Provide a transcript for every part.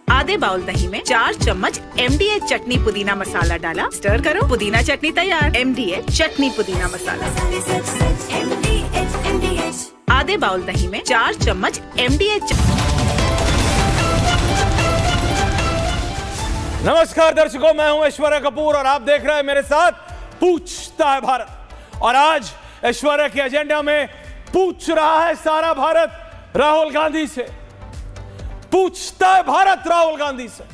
आधे बाउल दही में 4 चम्मच MDH चटनी पुदीना मसाला डाला, स्टर करो, पुदीना चटनी तैयार। MDH चटनी पुदीना मसाला। आधे बाउल दही में 4 चम्मच MDH। नमस्कार दर्शकों, मैं हूं ऐश्वर्या कपूर और आप देख रहे हैं मेरे साथ पूछता है भारत। और आज ऐश्वर्या के एजेंडा में पूछ रहा है सारा भारत राहुल गांधी से। पूछता है भारत राहुल गांधी से।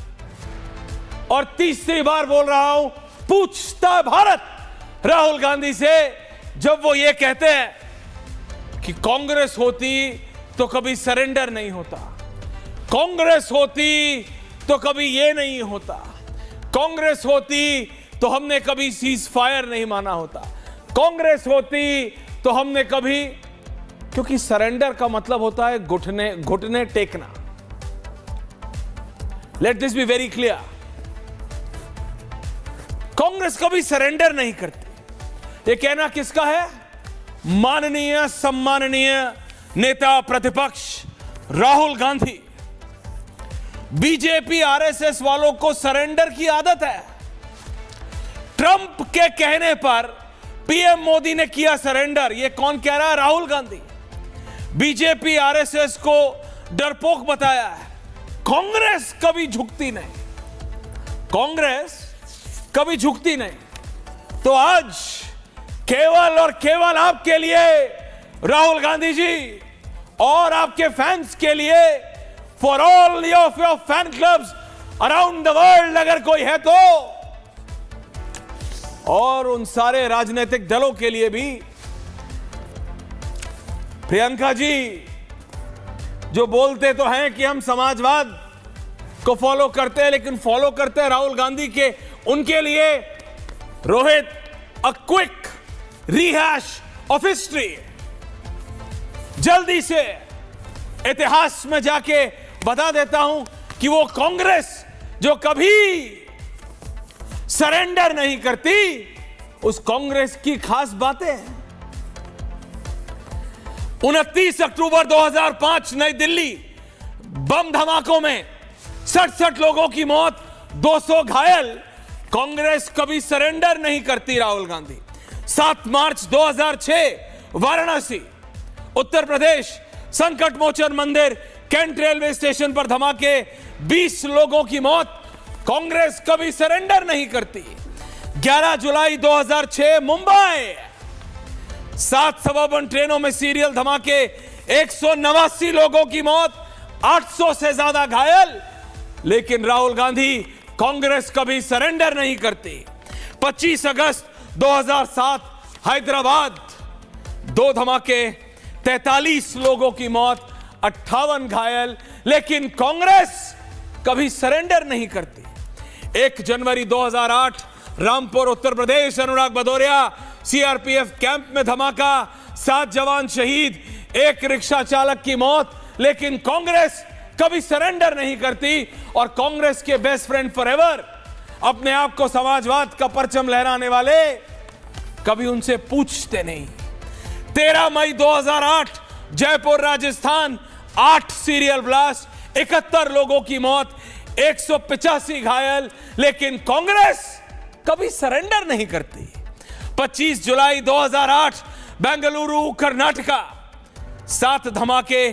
और तीसरी बार बोल रहा हूं, पूछता है भारत राहुल गांधी से, जब वो ये कहते हैं कि कांग्रेस होती तो कभी सरेंडर नहीं होता, कांग्रेस होती तो कभी ये नहीं होता, कांग्रेस होती तो हमने कभी सीज फायर नहीं माना होता, कांग्रेस होती तो हमने कभी, क्योंकि सरेंडर का मतलब होता है घुटने घुटने टेकना। Let this be very clear, Congress कभी सरेंडर नहीं करती। ये कहना किसका है? माननीय सम्माननीय नेता प्रतिपक्ष राहुल गांधी। बीजेपी आरएसएस वालों को सरेंडर की आदत है। ट्रंप के कहने पर पीएम मोदी ने किया सरेंडर। यह कौन कह रहा है? राहुल गांधी। बीजेपी आरएसएस को डरपोक बताया है। कांग्रेस कभी झुकती नहीं, कांग्रेस कभी झुकती नहीं। तो आज केवल और केवल आपके लिए राहुल गांधी जी और आपके फैंस के लिए, for all of your fan clubs around the world अगर कोई है तो, और उन सारे राजनीतिक दलों के लिए भी, प्रियंका जी जो बोलते तो हैं कि हम समाजवाद को फॉलो करते हैं लेकिन फॉलो करते हैं राहुल गांधी के, उनके लिए Rohit, a quick rehash of history. जल्दी से इतिहास में जाके बता देता हूं कि वो कांग्रेस जो कभी सरेंडर नहीं करती, उस कांग्रेस की खास बातें हैं। 29 अक्टूबर 2005 नई दिल्ली बम धमाकों में 67 लोगों की मौत, 200 घायल। कांग्रेस कभी सरेंडर नहीं करती राहुल गांधी। 7 मार्च 2006 वाराणसी उत्तर प्रदेश, संकट मोचन मंदिर, कैंट रेलवे स्टेशन पर धमाके, 20 लोगों की मौत। कांग्रेस कभी सरेंडर नहीं करती। 11 जुलाई 2006 मुंबई, 7 सबअर्बन ट्रेनों में सीरियल धमाके, 189 लोगों की मौत, 800 से ज्यादा घायल। लेकिन राहुल गांधी, कांग्रेस कभी सरेंडर नहीं करती। 25 अगस्त 2007 हैदराबाद, 2 धमाके, 43 लोगों की मौत, 58 घायल। लेकिन कांग्रेस कभी सरेंडर नहीं करती। 1 जनवरी 2008 रामपुर उत्तर प्रदेश, अनुराग भदौरिया सीआरपीएफ कैंप में धमाका, 7 जवान शहीद, 1 रिक्शा चालक की मौत। लेकिन कांग्रेस कभी सरेंडर नहीं करती। और कांग्रेस के बेस्ट फ्रेंड फॉरएवर, अपने आप को समाजवाद का परचम लहराने वाले, कभी उनसे पूछते नहीं। 13 मई 2008 जयपुर राजस्थान, 8 सीरियल ब्लास्ट, 71 लोगों की मौत, 185 घायल। लेकिन कांग्रेस कभी सरेंडर नहीं करती। 25 जुलाई 2008 बेंगलुरु कर्नाटका, 7 धमाके,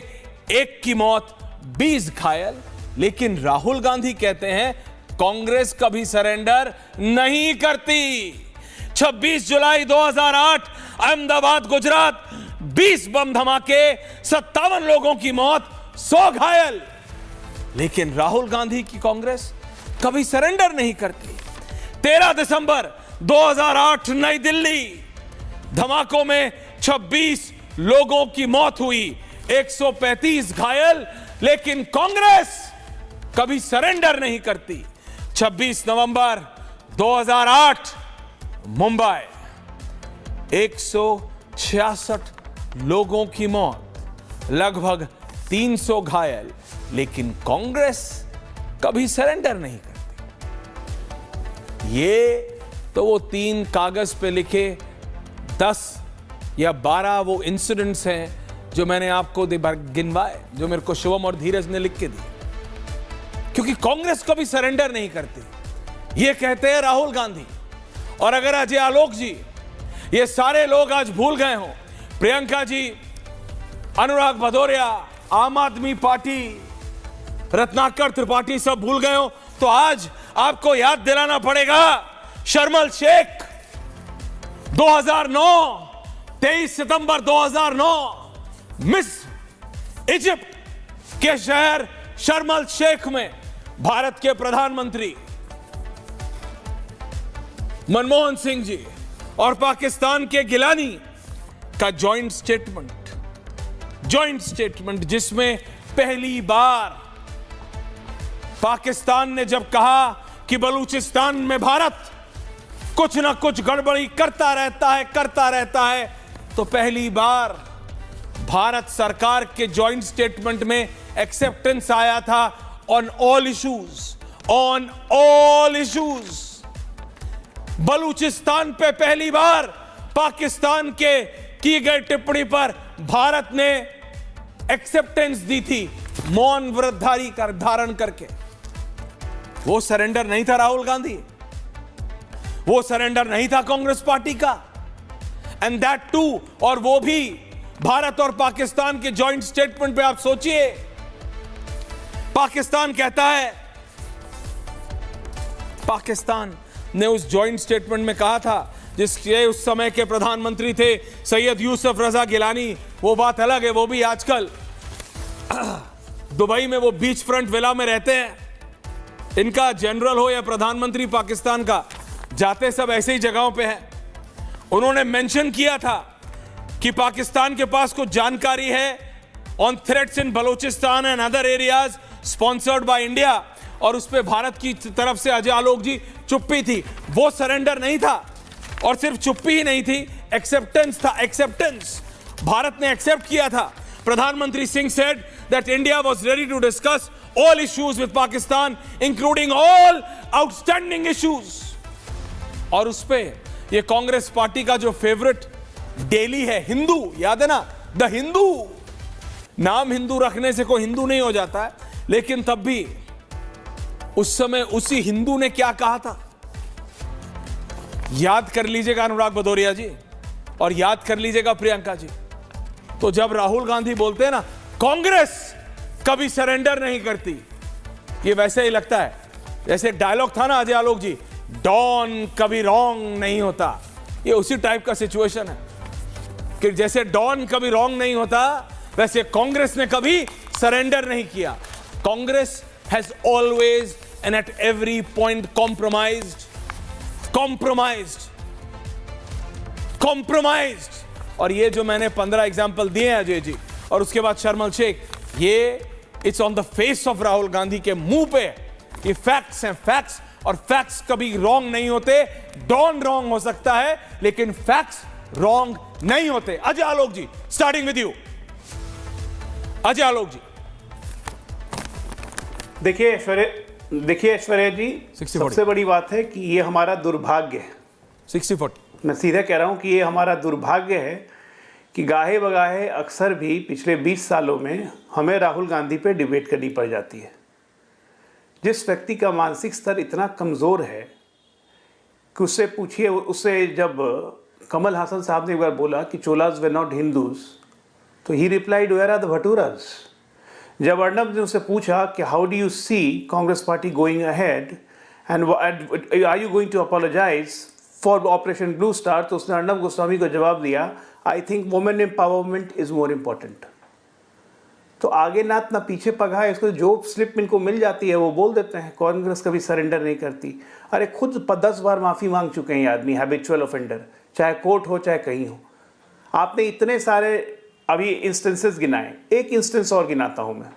1 की मौत, 20 घायल। लेकिन राहुल गांधी कहते हैं कांग्रेस कभी सरेंडर नहीं करती। 26 जुलाई 2008 अहमदाबाद गुजरात, 20 बम धमाके, 57 लोगों की मौत, 100 घायल। लेकिन राहुल गांधी की कांग्रेस कभी सरेंडर नहीं करती। 13 दिसंबर 2008 नई दिल्ली, धमाकों में 26 लोगों की मौत हुई, 135 घायल। लेकिन कांग्रेस कभी सरेंडर नहीं करती। 26 नवंबर 2008 मुंबई, 166 लोगों की मौत, लगभग 300 घायल। लेकिन कांग्रेस कभी सरेंडर नहीं करती। ये तो वो 3 कागज पे लिखे 10 या 12 वो इंसिडेंट्स हैं जो मैंने आपको गिनवाए, जो मेरे को शिवम और धीरज ने लिख के दी, क्योंकि कांग्रेस कभी सरेंडर नहीं करती, ये कहते हैं राहुल गांधी। और अगर अजय आलोक जी, ये सारे लोग आज भूल गए हों, प्रियंका जी, अनुराग भदौरिया, आम आदमी पार्टी, रत्नाकर त्रिपाठी सब भूल गए हो, तो आज आपको याद दिलाना पड़ेगा शर्मल शेख 2009, 23 सितंबर 2009 मिस इजिप्ट के शहर शर्मल शेख में भारत के प्रधानमंत्री मनमोहन सिंह जी और पाकिस्तान के गिलानी का जॉइंट स्टेटमेंट, जिसमें पहली बार पाकिस्तान ने जब कहा कि बलूचिस्तान में भारत कुछ ना कुछ गड़बड़ी करता रहता है, तो पहली बार भारत सरकार के जॉइंट स्टेटमेंट में एक्सेप्टेंस आया था ऑन ऑल इश्यूज। बलूचिस्तान पे पहली बार पाकिस्तान के की गई टिप्पणी पर भारत ने एक्सेप्टेंस दी थी, मौन व्रत धारण करके। वो सरेंडर नहीं था राहुल गांधी, वो सरेंडर नहीं था कांग्रेस पार्टी का, एंड दैट टू, और वो भी भारत और पाकिस्तान के जॉइंट स्टेटमेंट पे। आप सोचिए, पाकिस्तान कहता है, पाकिस्तान ने उस जॉइंट स्टेटमेंट में कहा था, जिसके उस समय के प्रधानमंत्री थे सैयद यूसुफ रजा गिलानी, वो बात अलग है, वो भी आजकल दुबई में वो बीच फ्रंट विला में रहते हैं। इनका जनरल हो या प्रधानमंत्री पाकिस्तान का, जाते सब ऐसे ही जगहों पे हैं। उन्होंने मेंशन किया था कि पाकिस्तान के पास कुछ जानकारी है on threats in Balochistan and other areas sponsored by India, और उस पे भारत की तरफ से अजय आलोक जी चुप्पी थी। वो सरेंडर नहीं था, और सिर्फ चुप्पी ही नहीं थी, एक्सेप्टेंस था, एक्सेप्टेंस। भारत ने एक्सेप्ट किया था। प्रधानमंत्री Singh said that India was ready to discuss all issues with Pakistan including all outstanding issues. और उस पे ये कांग्रेस पार्टी का जो फेवरेट डेली है, हिंदू, याद है ना, द हिंदू। नाम हिंदू रखने से कोई हिंदू नहीं हो जाता है, लेकिन तब भी उस समय उसी हिंदू ने क्या कहा था, याद कर लीजिएगा अनुराग भदौरिया जी, और याद कर लीजिएगा प्रियंका जी। तो जब राहुल गांधी बोलते हैं ना कांग्रेस कभी सरेंडर नहीं करती, ये वैसे ही लगता है जैसे एक डायलॉग था ना अजय आलोक जी, डॉन कभी रॉन्ग नहीं होता। ये उसी टाइप का सिचुएशन है कि जैसे डॉन कभी रॉन्ग नहीं होता, वैसे कांग्रेस ने कभी सरेंडर नहीं किया। Congress has always and at every point compromised. और ये जो मैंने 15 एग्जाम्पल दिए हैं अजय जी, और उसके बाद शर्मल शेख, ये it's on the face of Rahul Gandhi के मुंह पे। ये फैक्ट्स हैं, फैक्ट्स, और फैक्ट्स कभी रॉन्ग नहीं होते। डॉन रॉन्ग हो सकता है, लेकिन फैक्ट्स रॉन्ग नहीं होते। अजय आलोक जी, starting with you. Ajay Alok जी, देखिए ऐश्वर्या जी, 60-40 सबसे बड़ी बात है कि ये हमारा दुर्भाग्य है। 60-40 मैं सीधे कह रहा हूं कि ये हमारा दुर्भाग्य है कि गाहे बगाहे अक्सर भी पिछले 20 सालों में हमें राहुल गांधी पे डिबेट करनी पड़ जाती है। जिस व्यक्ति का मानसिक स्तर इतना कमज़ोर है कि उससे पूछिए, उससे जब कमल हासन साहब ने एक बार बोला कि चोलाज वे नॉट हिंदूज, तो he replied where are the bhaturas. जब अर्नब ने उससे पूछा कि how do you see Congress party going ahead and are you going to apologise for Operation Blue Star, तो उसने अर्नब गोस्वामी को जवाब दिया, I think women empowerment is more important. तो आगे नात ना पीछे पगा है, इसको जो स्लिप इनको मिल जाती है वो बोल देते हैं कांग्रेस कभी सरेंडर नहीं करती। अरे खुद 10 बार माफ़ी मांग चुके हैं ये आदमी, हैबिचुअल ऑफेंडर, चाहे कोर्ट हो चाहे कहीं हो। आपने इतने सारे अभी इंस्टेंसेस गिनाए, एक इंस्टेंस और गिनाता हूँ मैं।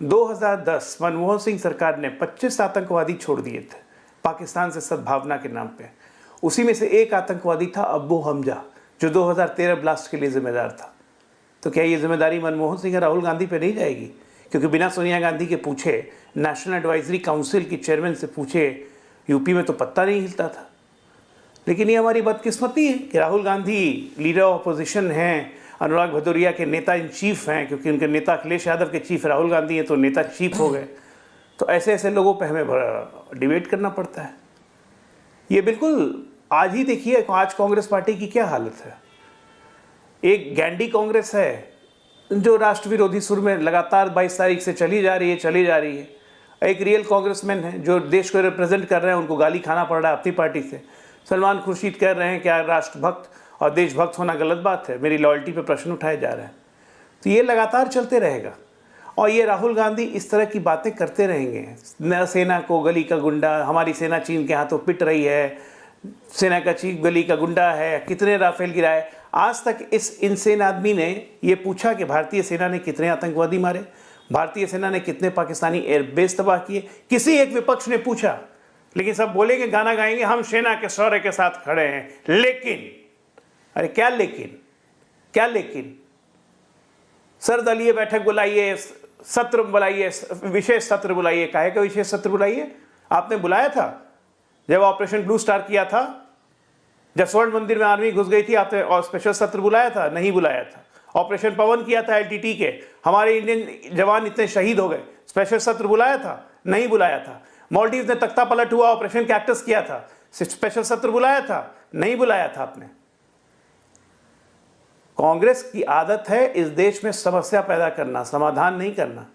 2010 मनमोहन सिंह सरकार ने 25 आतंकवादी छोड़ दिए थे पाकिस्तान से सद्भावना के नाम पे। उसी में से एक आतंकवादी था अब्बू हमजा, जो 2013 ब्लास्ट के लिए जिम्मेदार था। तो क्या ये जिम्मेदारी मनमोहन सिंह या राहुल गांधी पे नहीं जाएगी? क्योंकि बिना सोनिया गांधी के पूछे, नेशनल एडवाइजरी काउंसिल की चेयरमैन से पूछे, यूपी में तो पत्ता नहीं हिलता था। लेकिन ये हमारी बदकिस्मती है कि Rahul Gandhi leader of opposition हैं, अनुराग भदौरिया के नेता इन चीफ हैं, क्योंकि उनके नेता अखिलेश यादव के चीफ राहुल गांधी हैं, तो नेता चीफ हो गए। तो ऐसे ऐसे लोगों पे हमें डिबेट करना पड़ता है। ये बिल्कुल आज ही देखिए आज कांग्रेस पार्टी की क्या हालत है। एक गैंडी कांग्रेस है जो राष्ट्र विरोधी सुर में लगातार 22 तारीख से चली जा रही है। एक रियल कांग्रेसमैन है जो देश को रिप्रेजेंट कर रहे हैं, उनको गाली खाना पड़ रहा है अपनी पार्टी से। सलमान खुर्शीद कह रहे हैं क्या राष्ट्रभक्त और देशभक्त होना गलत बात है, मेरी लॉयल्टी पे प्रश्न उठाए जा रहे हैं। तो ये लगातार चलते रहेगा और ये राहुल गांधी इस तरह की बातें करते रहेंगे। सेना को गली का गुंडा, हमारी सेना चीन के हाथों पिट रही है, सेना का चीफ गली का गुंडा है, कितने राफेल गिराए। आज तक इस इनसेन आदमी ने ये पूछा कि भारतीय सेना ने कितने आतंकवादी मारे, भारतीय सेना ने कितने पाकिस्तानी एयरबेस तबाह किए, किसी एक विपक्ष ने पूछा। लेकिन सब बोलेंगे, गाना गाएंगे, हम सेना के शौर्य के साथ खड़े हैं। लेकिन अरे क्या लेकिन सर्वदलीय बैठक बुलाइए, सत्र बुलाइए, विशेष सत्र बुलाइए। काहे का विशेष सत्र बुलाइए? आपने बुलाया था जब ऑपरेशन ब्लू स्टार किया था, जब स्वर्ण मंदिर में आर्मी घुस गई थी, आपने और स्पेशल सत्र बुलाया था? नहीं बुलाया था। ऑपरेशन पवन किया था एलटीटी के, हमारे इंडियन जवान इतने शहीद हो गए, स्पेशल सत्र बुलाया था? नहीं बुलाया था। मालदीव में तख्ता पलट हुआ, ऑपरेशन कैक्टस किया था, स्पेशल सत्र बुलाया था? नहीं बुलाया था आपने। कांग्रेस की आदत है इस देश में समस्या पैदा करना, समाधान नहीं करना।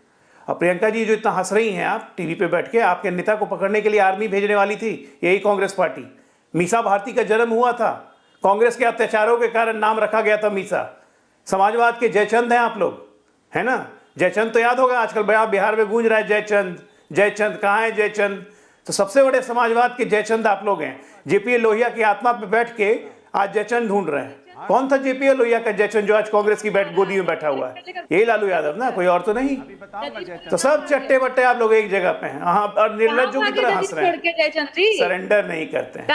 अब प्रियंका जी जो इतना हंस रही हैं आप टीवी पे बैठ के, आपके नेता को पकड़ने के लिए आर्मी भेजने वाली थी यही कांग्रेस पार्टी। मीसा भारती का जन्म हुआ था, कांग्रेस के अत्याचारों के कारण नाम रखा गया था मीसा। समाजवाद के जयचंद हैं आप लोग, है ना? जयचंद तो याद होगा, आजकल बिहार में गूंज रहा है जयचंद कहाँ है जयचंद? तो सबसे बड़े समाजवाद के जयचंद आप लोग हैं। जेपीए लोहिया की आत्मा पे बैठ के आज जयचंद ढूंढ रहे हैं। कौन था जेपीए लोहिया का जयचंद जो आज कांग्रेस की गोदी में बैठा हुआ है? यही लालू यादव ना, कोई और तो नहीं। तो सब चट्टे बट्टे आप लोग एक जगह पे हैं। हाँ, और निर्लज्जों की तरह हंस रहे हैं, सरेंडर नहीं करते हैं।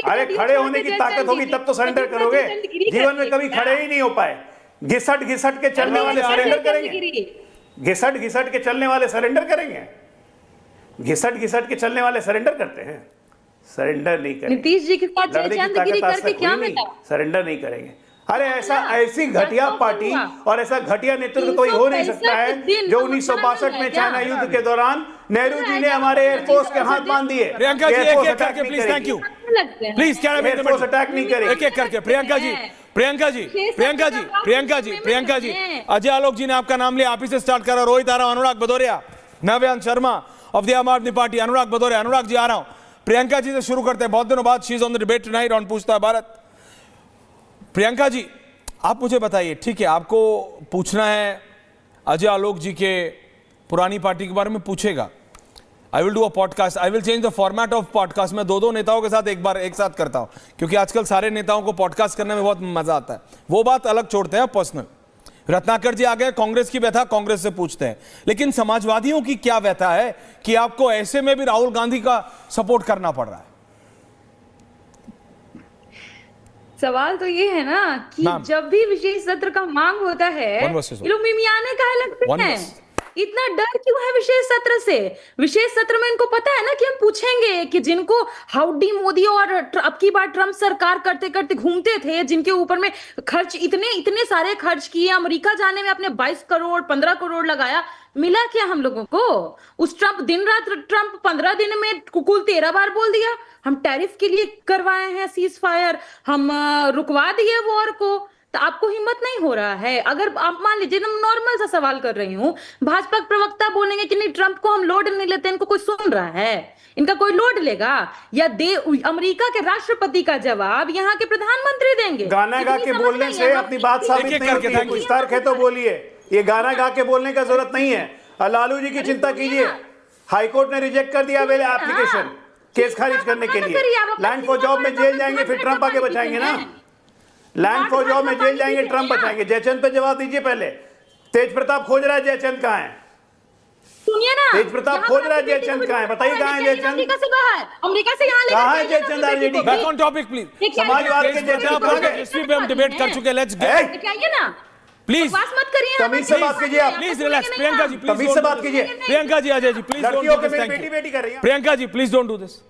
अरे खड़े होने की ताकत होगी तब तो सरेंडर करोगे। जीवन में कभी खड़े ही नहीं हो पाए। घिसट घिसट के चलने वाले सरेंडर करेंगे? घिसट घिसट के चलने वाले सरेंडर करेंगे? घिसट घिसट के चलने वाले सरेंडर करते हैं? सरेंडर नहीं करेंगे। नीतीश जी के साथ जयचंदगिरी करके क्या मिला? सरेंडर नहीं करेंगे। अरे ऐसी घटिया पार्टी और ऐसा घटिया नेतृत्व कोई हो नहीं सकता है जो 1962 में चाइना युद्ध के दौरान नेहरू जी ने हमारे एयरफोर्स के हाथ बांध दिए। प्रियंका जी एक एक करके प्लीज, थैंक यू प्लीज, क्या एयरफोर्स अटैक नहीं करेगी। एक एक करके प्रियंका जी, अजय आलोक जी ने आपका नाम लिया, आप ही से स्टार्ट करा। रोहित आ रहा हूं, अनुराग भदौरिया, नव्यान शर्मा ऑफ द आम आदमी पार्टी, अनुराग भदौरिया। अनुराग जी आ रहा हूं, प्रियंका जी से शुरू करते हैं। बहुत दिनों बाद she is on the debate tonight on पूछता है भारत। प्रियंका जी, आप मुझे बताइए, ठीक है, आपको पूछना है अजय आलोक जी के पुरानी पार्टी के बारे में पूछेगा। I will do a podcast, I will change the format of podcast. मैं दो नेताओं के साथ एक साथ करता हूं, क्योंकि आजकल सारे नेताओं को पॉडकास्ट करने में बहुत मजा आता है। वो बात अलग छोड़ते हैं, पर्सनल। रत्नाकर जी आ गए, कांग्रेस की व्यथा कांग्रेस से पूछते हैं, लेकिन समाजवादियों की क्या व्यथा है कि आपको ऐसे में भी राहुल गांधी का सपोर्ट करना पड़ रहा है? सवाल तो ये है ना कि जब भी विशेष सत्र का मांग होता है ये लोग मिमियाने काहे लगते हैं? इतना डर क्यों है विशेष सत्र से? विशेष सत्र में इनको पता है ना कि हम पूछेंगे कि जिनको हाउडी मोदी और अब की बार ट्रम्प सरकार करते करते घूमते थे, जिनके ऊपर में खर्च इतने सारे खर्च किए, अमेरिका जाने में अपने 22 करोड़ 15 करोड़ लगाया, मिला क्या हम लोगों को? उस ट्रम्प दिन रात ट्रम्प 15 दिन में कुल 13 बार बोल दिया हम टैरिफ के लिए करवाए हैं सीज फायर, हम रुकवा दिए वॉर को। तो आपको हिम्मत नहीं हो रहा है? अगर आप मान लीजिए, नॉर्मल सा सवाल कर रही हूँ, भाजपा के प्रवक्ता बोलेंगे कि नहीं ट्रम्प को हम लोड नहीं लेते, इनको कोई सुन रहा है? इनका कोई लोड लेगा? या अमेरिका के राष्ट्रपति का जवाब यहाँ के प्रधानमंत्री देंगे? गाना गा के बोलने से अपनी बात साबित नहीं होती है। कुछ तर्क है तो बोलिए। ये गाना गा के बोलने का जरूरत नहीं है। लालू जी की चिंता कीजिए, हाईकोर्ट ने रिजेक्ट कर दिया वेल एप्लीकेशन केस खारिज करने के लिए। लैंड फॉर जॉब में जेल जाएंगे, फिर ट्रम्प आगे बचाएंगे ना। लैंड फॉर जॉब में जेल जाएंगे, ट्रम्प बचाएंगे। जयचंद पे जवाब दीजिए पहले। तेज प्रताप खोज रहा है, जयचंद कहाँ है? सुनिए ना, तेज प्रताप खोज रहा है, जयचंद कहाँ है? बताइए कहाँ है जयचंद? अमेरिका से यहाँ कहाँ है Jaichand? RJD back on topic please. समाजवाद के जयचंद इस पे हम डिबेट कर चुके हैं, लेट्स गेट ना प्लीज। मत करिए, तमीज से बात कीजिए आप। Please relax. प्रियंका जी तमीज से बात कीजिए। Priyanka ji, Ajay ji please don't do this. बेटी बेटी कर रही है। Priyanka ji please don't do this.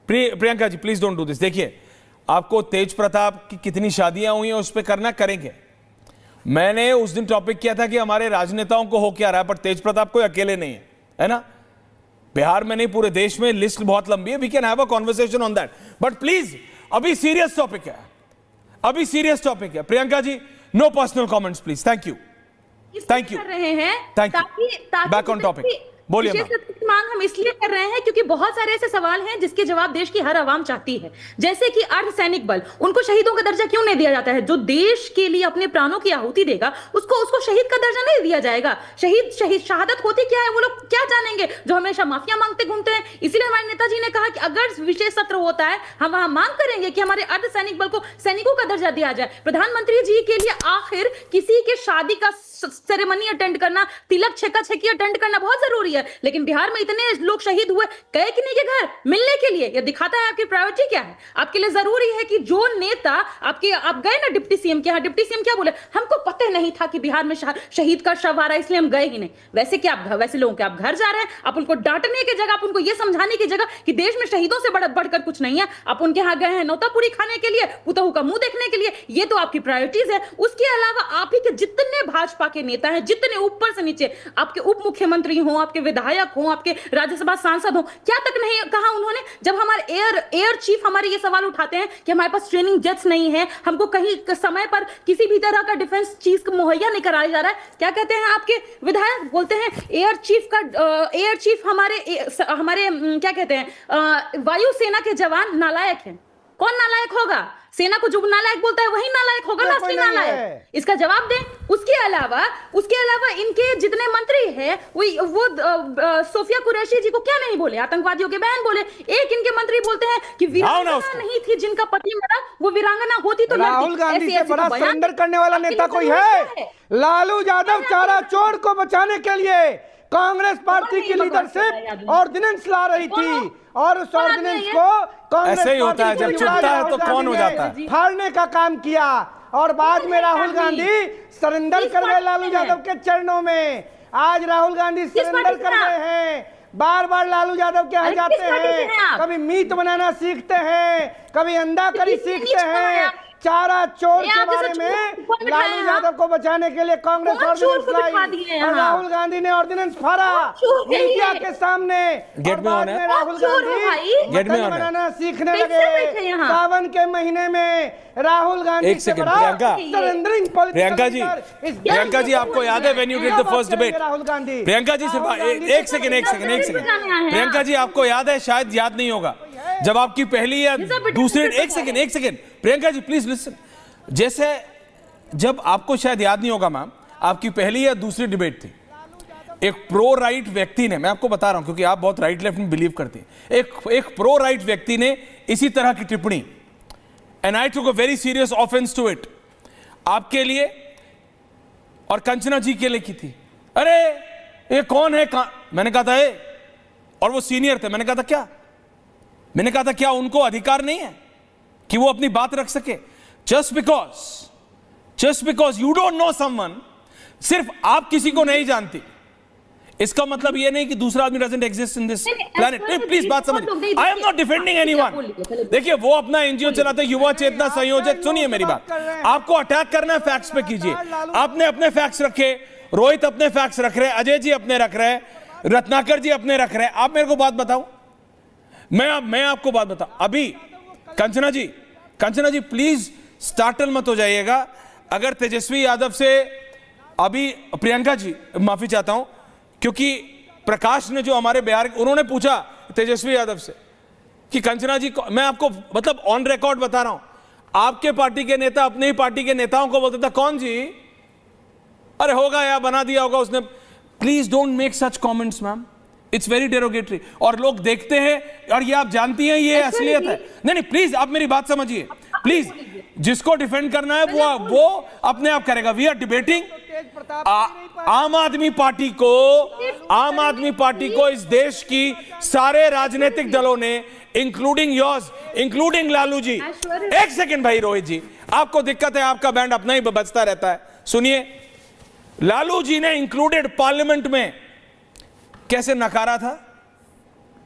Priyanka ji please don't do this. देखिए, आपको तेज प्रताप की कितनी शादियां हुई हैं उस पर करना, करेंगे, मैंने उस दिन टॉपिक किया था कि हमारे राजनेताओं को हो क्या रहा है, पर तेज प्रताप कोई अकेले नहीं है ना? बिहार में नहीं, पूरे देश में लिस्ट बहुत लंबी है। We can have a conversation on that, but please अभी सीरियस टॉपिक है, अभी सीरियस टॉपिक है। Priyanka ji, no personal comments please. Thank you, thank you, कर रहे हैं थैंक यू। ताकि बैक ऑन टॉपिक, बोलिए मैम। विशेष की मांग हम इसलिए कर रहे हैं क्योंकि बहुत सारे ऐसे सवाल हैं जिसके जवाब देश की हर आवाम चाहती है। जैसे कि अर्धसैनिक बल, उनको शहीदों का दर्जा क्यों नहीं दिया जाता है? जो देश के लिए अपने प्राणों की आहुति देगा उसको शहीद का दर्जा नहीं दिया जाएगा। शहीद शहादत होती क्या है वो लोग क्या जानेंगे, जो हमेशा माफिया मांगते घूमते हैं। इसीलिए हमारे नेताजी ने कहा कि अगर विशेष सत्र होता है हम वहां मांग करेंगे कि हमारे अर्धसैनिक बल को सैनिकों का दर्जा दिया जाए। प्रधानमंत्री जी के लिए आखिर किसी के शादी का सेरेमनी अटेंड करना, तिलक छेका-छेकी अटेंड करना बहुत जरूरी है, लेकिन बिहार में इतने लोग शहीद हुए, गए कि नहीं के घर मिलने के लिए? यह दिखाता है आपकी प्रायोरिटी क्या है। आपके लिए जरूरी है कि जो नेता आप गए ना डिप्टी सीएम के यहाँ, डिप्टी सीएम क्या बोले, हमको पता नहीं था कि बिहार में शहीद का शव आ रहा है इसलिए हम गए ही नहीं। वैसे क्या वैसे लोगों के आप घर जा रहे हैं, आप उनको डांटने की जगह, आप उनको यह समझाने की जगह कि देश में शहीदों से बढ़कर कुछ नहीं है, आप उनके यहाँ गए हैं नौतापुरी खाने के लिए, पुतहू का मुंह देखने के लिए। ये तो आपकी प्रायोरिटीज है। उसके अलावा आप ही के जितने भाजपा के नेता हैं, जितने ऊपर से नीचे, आपके उप मुख्यमंत्री हो, आपके विधायक हो, आपके राज्यसभा सांसद हो, क्या तक नहीं कहा उन्होंने? जब हमारे एयर चीफ हमारे ये सवाल उठाते हैं कि हमारे पास ट्रेनिंग जेट्स नहीं है, हमको कहीं समय पर किसी भी तरह का डिफेंस चीज मुहैया नहीं कराया जा रहा है, क्या कहते हैं आपके विधायक? बोलते हैं एयर चीफ हमारे क्या कहते हैं, वायुसेना के जवान नालायक हैं। कौन नालायक होगा? सेना को जो नालायक बोलता है वही नालायक होगा ना, असली नालायक। इसका जवाब दें। उसके अलावा इनके जितने मंत्री हैं वो सोफिया कुरैशी जी को क्या नहीं बोले? आतंकवादियों के बहन बोले। एक इनके मंत्री बोलते हैं कि वीरांगना नहीं थी जिनका पति मरा, वो वीरांगना होती तो राहुल गांधी से बड़ा सरेंडर करने वाला नेता कोई है? लालू यादव चारा चोर को बचाने के लिए कांग्रेस पार्टी की लीडरशिप ऑर्डिनेंस ला रही थी, और उस ऑर्डिनेंस को कांग्रेस ऐसे ही होता है, जब चुपता है तो कौन हो जाता है, फाड़ने का काम किया, और बाद में राहुल गांधी सरेंडर कर गए लालू यादव के चरणों में। आज राहुल गांधी सरेंडर कर गए हैं, बार बार लालू यादव के यहाँ जाते हैं, कभी मीट बनाना सीखते हैं, कभी अंडा करी सीखते हैं। चारा चोर के बारे में लालू यादव को बचाने के लिए कांग्रेस ऑर्डिनेंस लाई, और राहुल गांधी ने ऑर्डिनेंस फाड़ा मीडिया के सामने, और बाद में राहुल गांधी मटन बनाना सीखने लगे। सावन के महीने में राहुल गांधी से बड़ा सरेंडरिंग प्रियंका जी आपको याद है when you did the first debate? Rahul Gandhi, Priyanka ji सिर्फ एक सेकंड प्रियंका जी आपको याद है, शायद याद नहीं होगा, जब आपकी पहली या दूसरी, एक second Priyanka ji please listen. जैसे जब आपको शायद याद नहीं होगा मैम, आपकी पहली या दूसरी डिबेट थी, एक प्रो राइट व्यक्ति ने, मैं आपको बता रहा हूं क्योंकि आप बहुत राइट लेफ्ट में बिलीव करते हैं, एक प्रो राइट व्यक्ति ने इसी तरह की टिप्पणी, and I took a very serious offence to it, आपके लिए और कंचना जी के लिए की थी। अरे ये कौन है? मैंने कहा था ए, और वो सीनियर थे, मैंने कहा था क्या उनको अधिकार नहीं है कि वो अपनी बात रख सके? Just because you don't know someone, सिर्फ आप किसी को नहीं जानती, इसका मतलब ये नहीं कि दूसरा आदमी doesn't exist in this planet. Please बात समझिए, I am not defending anyone. देखिए वो अपना एनजीओ चलाते, युवा चेतना संयोजक, सुनिए मेरी बात, आपको अटैक करना है फैक्ट्स पे कीजिए। आपने अपने फैक्ट्स रखे, रोहित अपने फैक्ट्स रख रहे, अजय जी अपने रख रहे, रत्नाकर जी अपने रख रहे। आप मेरे को बात बताओ, मैं आपको बात बताऊं। अभी कंचना जी प्लीज स्टार्टल मत हो जाइएगा। अगर तेजस्वी यादव से, अभी प्रियंका जी माफी चाहता हूं, क्योंकि प्रकाश ने जो हमारे बिहार, उन्होंने पूछा तेजस्वी यादव से कि कंचना जी, मैं आपको मतलब ऑन रिकॉर्ड बता रहा हूं, आपके पार्टी के नेता अपने ही पार्टी के नेताओं को बोलते था कौन जी, अरे होगा या बना दिया होगा उसने। Please don't make such comments ma'am, it's very derogatory, और लोग देखते हैं, और ये आप जानती हैं ये असलियत है। नहीं प्लीज आप मेरी बात समझिए, प्लीज जिसको डिफेंड करना है वो अपने आप करेगा। वी आर डिबेटिंग आम आदमी पार्टी को इस देश की सारे राजनीतिक दलों ने, including yours, including Lalu ji. एक सेकंड भाई रोहित जी, आपको दिक्कत है, आपका बैंड अपना ही बजता रहता है। सुनिए, लालू जी ने इंक्लूडेड पार्लियामेंट में कैसे नकारा था,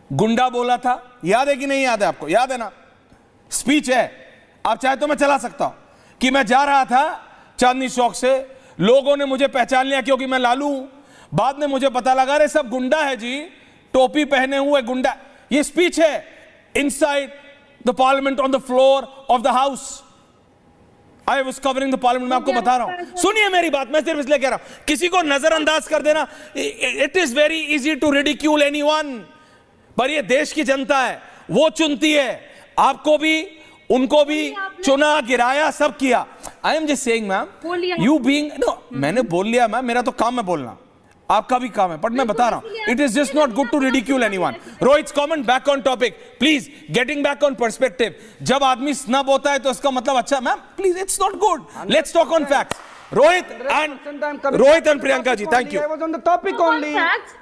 गुंडा बोला था, याद है कि नहीं याद है आपको? याद है ना? स्पीच है, आप चाहे तो मैं चला सकता हूं कि मैं जा रहा था चांदनी चौक से लोगों ने मुझे पहचान लिया क्योंकि मैं लालू हूं। बाद में मुझे पता लगा रे सब गुंडा है जी, टोपी पहने हुए गुंडा। ये स्पीच है inside the parliament on the floor of the house. I was covering the parliament. मैं आपको बता रहा हूं, सुनिए मेरी बात, मैं सिर्फ इसलिए कह रहा हूं, किसी को नजरअंदाज कर देना, it is very easy to ridicule anyone, पर ये देश की जनता है, वो चुनती है। आपको भी उनको भी चुना, गिराया, सब किया। I am just saying ma'am, you being, no मैंने बोल लिया मैम, मेरा तो काम है बोलना, आपका भी काम है, बट मैं बता रहा हूं, it is just not good to ridicule anyone. Rohit comment back on topic please, getting back on perspective. जब आदमी स्नब होता है तो इसका मतलब अच्छा, ma'am please, it's not good, let's talk on facts. Rohit and Priyanka ji, thank you. I was on the topic only.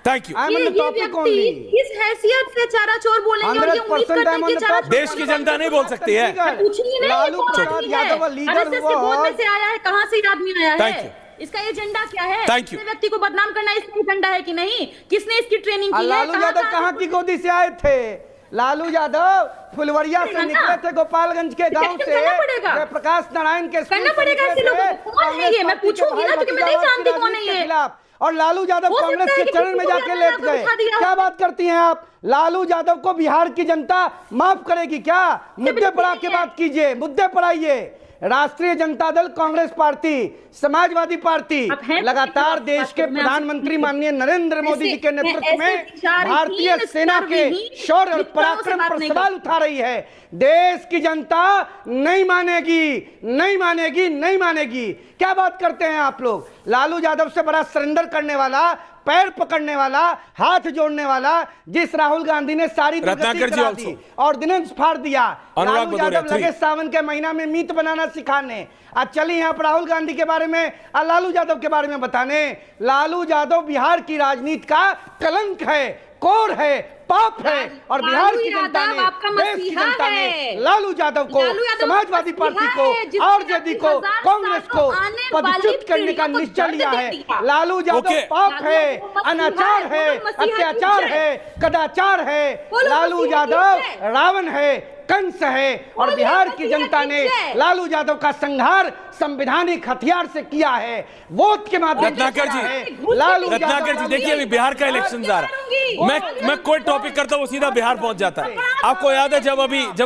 Thank you. I am on the topic only. इस हैसियत से चोर बोलेंगे और ये उम्मीद 100% करते हैं कि I'm on the देश की जनता नहीं बोल सकती है। पूछिए नहीं, लालू ये प्रसाद कौन यादव है? लीडर RSS के हुआ बोर्ड में और- से आया है, कहां से ये आदमी आया Thank है? you. इसका एजेंडा क्या है? Thank you. किसी व्यक्ति को बदनाम करना इसका एजेंडा है कि नहीं? किसने इसकी ट्रेनिंग की है? लालू यादव कहाँ की गोदी से आए थे? लालू यादव फुलवरिया से निकले थे, गोपालगंज के गांव से, करना पड़ेगा। जयप्रकाश नारायण के स्कूल करना से पड़ेगा निकले ऐसे लोगों थे, को। कौन है कांग्रेस ये? मैं पार्टी के पूछूंगी ना, भाई क्योंकि मैं नहीं भतीजावाद की जानती कौन है राजनीति के ये। खिलाफ। और लालू यादव हो सकता कांग्रेस है के कि चरण में किसी को जाके ज्यादा लेट को गए। दिखा दिया क्या हो। बात करती हैं आप? लालू यादव को बिहार की जनता माफ करेगी क्या? मुद्दे पर आके बात कीजिए, मुद्दे पर आइए। राष्ट्रीय जनता दल, कांग्रेस पार्टी, समाजवादी पार्टी आप हैं तो लगातार किसी देश के बात करना प्रधानमंत्री माननीय नरेंद्र मोदी जी के ऐसे- नेतृत्व ऐसे में विचारहीन भारतीय सेना के विचारहीन शौर्य और विचारों से पराक्रम बात पर नहीं सवाल उठा रही है। देश की जनता नहीं मानेगी, नहीं मानेगी, नहीं मानेगी। क्या बात करते हैं आप लोग? लालू यादव से बड़ा सरेंडर करने वाला, पैर पकड़ने वाला, हाथ जोड़ने वाला, जिस राहुल गांधी ने सारी दुर्गति करा दी, ऑर्डिनेंस फाड़ दिया। लालू यादव लगे सावन के महीना में मीट बनाना सिखाने। आज चलिए यहाँ पर राहुल गांधी के बारे में और लालू यादव के बारे में बताने। लालू यादव बिहार की राजनीति का कलंक है, कोर है, पाप है, और बिहार की जनता ने, देश की जनता ने लालू यादव को, समाजवादी पार्टी को, आरजेडी को, कांग्रेस को पदच्युत करने का निश्चय लिया है। लालू यादव पाप है, अनाचार है, अत्याचार है, कदाचार है। लालू यादव रावण है, कंस है, और बिहार की जनता ने लालू यादव का संहार संवैधानिक हथियार से किया है, वोट के माध्यम से रत्नाकर किया जी, है। लालू रत्नाकर जी देखिए, अभी बिहार का इलेक्शन जा रहा है, मैं कोई टॉपिक करता हूं सीधा बिहार पहुंच जाता है। आपको याद है जब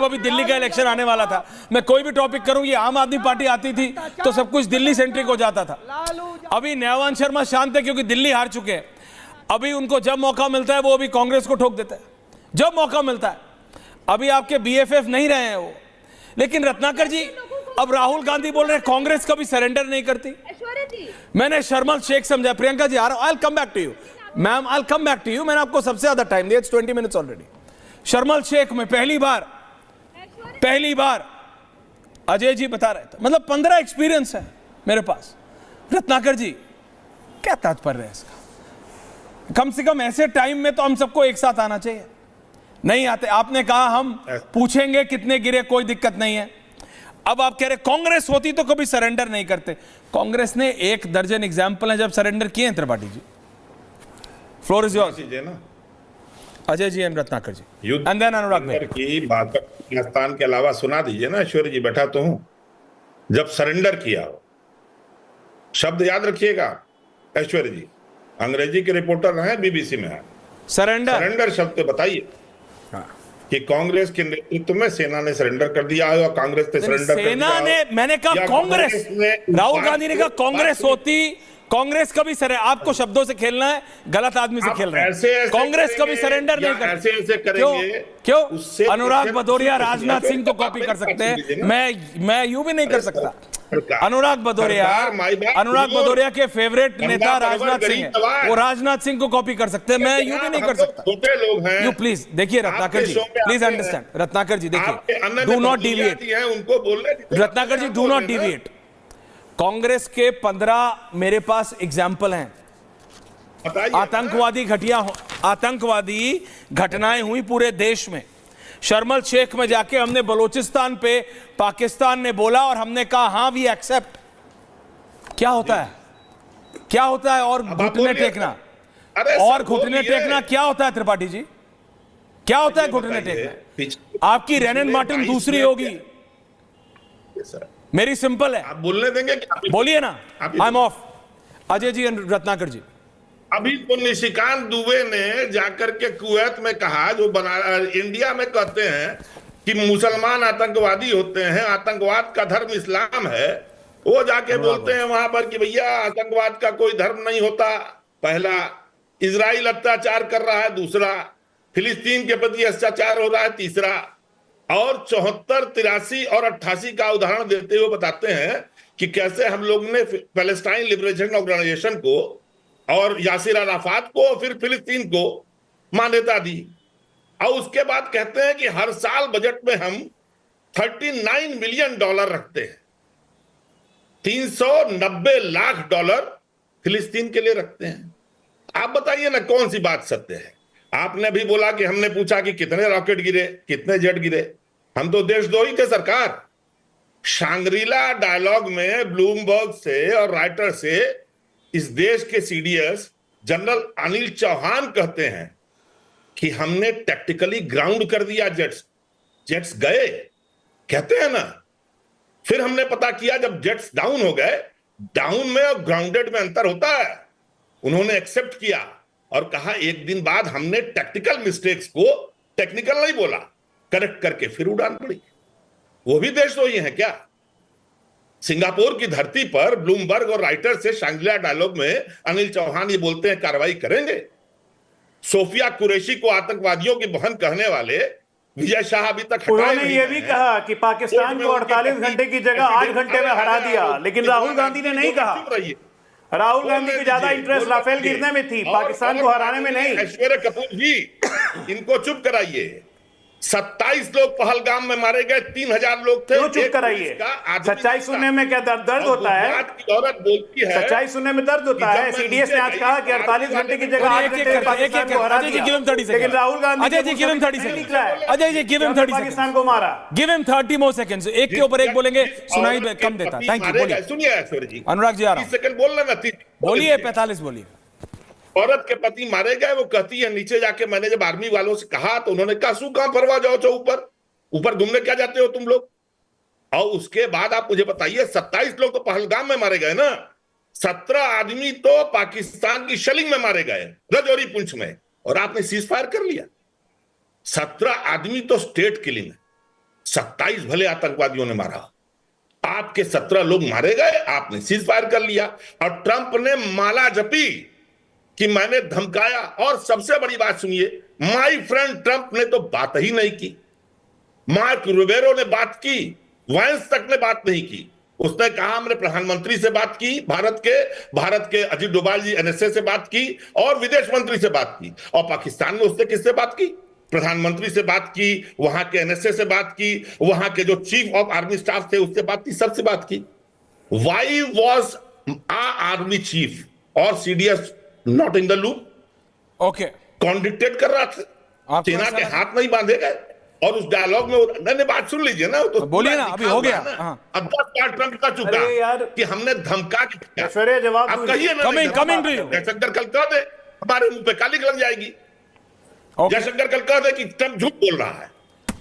अभी दिल्ली का इलेक्शन आने वाला था, मैं कोई भी टॉपिक करूं, ये आम आदमी पार्टी आती थी तो सब कुछ दिल्ली सेंट्रिक हो जाता था। अभी नयवान शर्मा शांत है क्योंकि दिल्ली हार चुके हैं। अभी उनको जब मौका मिलता है वो अभी कांग्रेस को ठोक देता है, जब मौका मिलता है। अभी आपके बीएफएफ नहीं रहे हैं वो। लेकिन रत्नाकर जी, अब राहुल गांधी बोल रहे हैं कांग्रेस कभी सरेंडर नहीं करती। मैंने शर्मल शेख समझा। प्रियंका जी आ रहा हूं, I will come back to you ma'am, I will come back to you. मैंने आपको सबसे ज्यादा टाइम दिया, it's 20 minutes already. Sharm el Sheikh में पहली बार अजय जी बता रहे थे, मतलब 15 एक्सपीरियंस है मेरे पास। रत्नाकर जी, क्या तात्पर्य है इसका? कम से कम ऐसे टाइम में तो हम सबको एक साथ आना चाहिए, नहीं आते। आपने कहा हम पूछेंगे कितने गिरे, कोई दिक्कत नहीं है। अब आप कह रहे कांग्रेस होती तो कभी सरेंडर नहीं करते। कांग्रेस ने 1 दर्जन एग्जाम्पल है जब सरेंडर किए हैं। Tripathi ji, floor is yours. Ajay ji and Ratnakar ji, and then Anurag भाई की बात पाकिस्तान के अलावा सुना दीजिए ना। ऐश्वर्य जी, बैठा तो हूं। जब सरेंडर किया हो, शब्द याद रखिएगा ऐश्वर्य जी, अंग्रेजी के रिपोर्टर हैं, बीबीसी में है। सरेंडर शब्द बताइए कि कांग्रेस के नेतृत्व में सेना ने सरेंडर कर दिया है और कांग्रेस ने सरेंडर कर दिया। सेना ने, मैंने कहा कांग्रेस, राहुल गांधी ने कहा कांग्रेस होती, कांग्रेस कभी आपको शब्दों से खेलना है, गलत आदमी से खेल रहे हैं। कांग्रेस कभी सरेंडर नहीं करती। ऐसे करेंगे क्यों? अनुराग भदौरिया राजनाथ सिंह को कॉपी कर सकते हैं, मैं यूं भी नहीं कर सकता। अनुराग भदौरिया के फेवरेट नेता राजनाथ सिंह है, वो राजनाथ सिंह को कॉपी कर सकते हैं, मैं यूं भी नहीं कर सकता। छोटे लोग हैं। यू प्लीज देखिए रत्नाकर जी, प्लीज अंडरस्टैंड। रत्नाकर जी देखिए, डू नॉट डिविएट। उनको बोलने, रत्नाकर जी, डू नॉट डिविएट। कांग्रेस के 15 मेरे पास एग्जाम्पल हैं। आतंकवादी घटनाएं हुई पूरे देश में। शर्मल शेख में जाके हमने बलोचिस्तान पे पाकिस्तान ने बोला और हमने कहा हाँ वी एक्सेप्ट। क्या होता है, क्या होता है? और घुटने टेकना, और घुटने टेकना क्या होता है त्रिपाठी जी? क्या होता है घुटने टेकना? आपकी रेनन मार्टिन दूसरी होगी, मेरी सिंपल है। आप बोलने देंगे? बोलिए ना। I am off. Ajay ji Ratnakar ji, अभी तो निशिकांत दुबे ने जाकर के कुवैत में कहा, जो इंडिया में कहते हैं कि मुसलमान आतंकवादी होते हैं, आतंकवाद का धर्म इस्लाम है, वो जाके बोलते हैं वहां पर कि भैया आतंकवाद का कोई धर्म नहीं होता। पहला, इजराइल अत्याचार कर रहा है, दूसरा फिलिस्तीन के प्रति अत्याचार हो रहा है, तीसरा, और 74, 83 और 88 का उदाहरण देते हुए बताते हैं कि कैसे हम लोग ने पैलेस्टाइन लिबरेशन ऑर्गेनाइजेशन को और यासिर अराफात को और फिर फिलिस्तीन को मान्यता दी। और उसके बाद कहते हैं कि हर साल बजट में हम $39 मिलियन रखते हैं, $390 लाख फिलिस्तीन के लिए रखते हैं। आप बताइए ना कौन सी बात सत्य है। आपने भी बोला कि हमने पूछा कि कितने रॉकेट गिरे, कितने जेट गिरे। हम तो देशद्रोही थे सरकार। शांग्रीला डायलॉग में ब्लूमबर्ग से और राइटर से इस देश के सीडीएस जनरल अनिल चौहान कहते हैं कि हमने टैक्टिकली ग्राउंड कर दिया जेट्स गए, कहते हैं ना। फिर हमने पता किया जब जेट्स डाउन हो गए, डाउन में और ग्राउंडेड में अंतर होता है। उन्होंने एक्सेप्ट किया और कहा एक दिन बाद हमने टैक्टिकल मिस्टेक्स को टेक्निकल नहीं बोला, करेक्ट करके फिर उड़ान पड़ी। वो भी देशद्रोही हैं क्या? सिंगापुर की धरती पर ब्लूमबर्ग और राइटर से शांग्रीला डायलॉग में अनिल चौहान ये बोलते हैं कार्रवाई करेंगे। सोफिया कुरैशी को आतंकवादियों की बहन कहने वाले विजय शाह अभी तक उन्होंने ये भी कहा कि पाकिस्तान को 48 घंटे की जगह 8 घंटे में हरा दिया, लेकिन राहुल गांधी ने नहीं कहा। राहुल गांधी की ज्यादा इंटरेस्ट राफेल गिरने में थी, पाकिस्तान को हराने में नहीं। ऐश्वर्या कपूर जी, इनको चुप कराइए। 27 लोग पहलगाम में मारे गए, 3000 लोग थे। क्यों चुप कराइए? सच्चाई सुनने में क्या दर्द होता है? औरत बोलती है, सच्चाई सुनने में दर्द होता है। सीडीएस ने आज कहा कि 48 घंटे की जगह 8 घंटे पाकिस्तान को हरा दिया, लेकिन Rahul Gandhi Ajay ji give him 30 second, Ajay ji give him 30 second, Pakistan को मारा। Give him 30 more seconds. एक के ऊपर एक बोलेंगे, सुनाई कम देता। Thank you. बोलिए। सुनिए ऐश्वर्या जी, अनुराग जी आ रहा 30 सेकंड बोल लेना। बोलिए। 45 बोलिए। औरत के पति मारे गए, वो कहती है नीचे जाके मैंने जब आर्मी वालों से कहा तो उन्होंने कहा सू कहां परवा जाओ छो, ऊपर घूमने क्या जाते हो तुम लोग। और उसके बाद आप मुझे बताइए, 27 लोग तो पहलगाम में मारे गए ना, 17 आदमी तो पाकिस्तान की शलिंग में मारे गए, रजौरी पुंछ में, और आपने सीज फायर कर लिया। 17 आदमी तो स्टेट किलिंग है, 27 भले आतंकवादियों ने मारा, आपके 17 लोग मारे गए, आपने सीज फायर कर लिया। और ट्रंप ने माला जपी कि मैंने धमकाया। और सबसे बड़ी बात सुनिए, माय फ्रेंड ट्रंप ने तो बात ही नहीं की। मार्क रुबेरो ने बात की, वाइंस तक ने बात नहीं की। उसने कहा हमने प्रधानमंत्री से बात की, भारत के अजीत डोभाल जी एनएसए से बात की और विदेश मंत्री से बात की। और पाकिस्तान में उसने किससे बात की? प्रधानमंत्री से बात की, वहां के एनएसए से बात की, वहां के जो चीफ ऑफ आर्मी स्टाफ थे उससे बात की, सबसे बात की। वाई वॉज आर्मी चीफ और CDS not in the loop? Okay, कौन डिक्टेट कर रहा था? सेना के हाथ नहीं बांधे गए। और उस डायलॉग में मैंने बात सुन लीजिए ना, तो बोलिए ना, अभी हो गया। अब 10 बार ट्रंप का चुका यार कि हमने धमका के, ऐश्वर्या जवाब आप कहिए ना, जयशंकर कल कह दे हमारे मुंह पे कालिक लग जाएगी। जयशंकर कल कह दे कि ट्रंप झूठ बोल रहा है,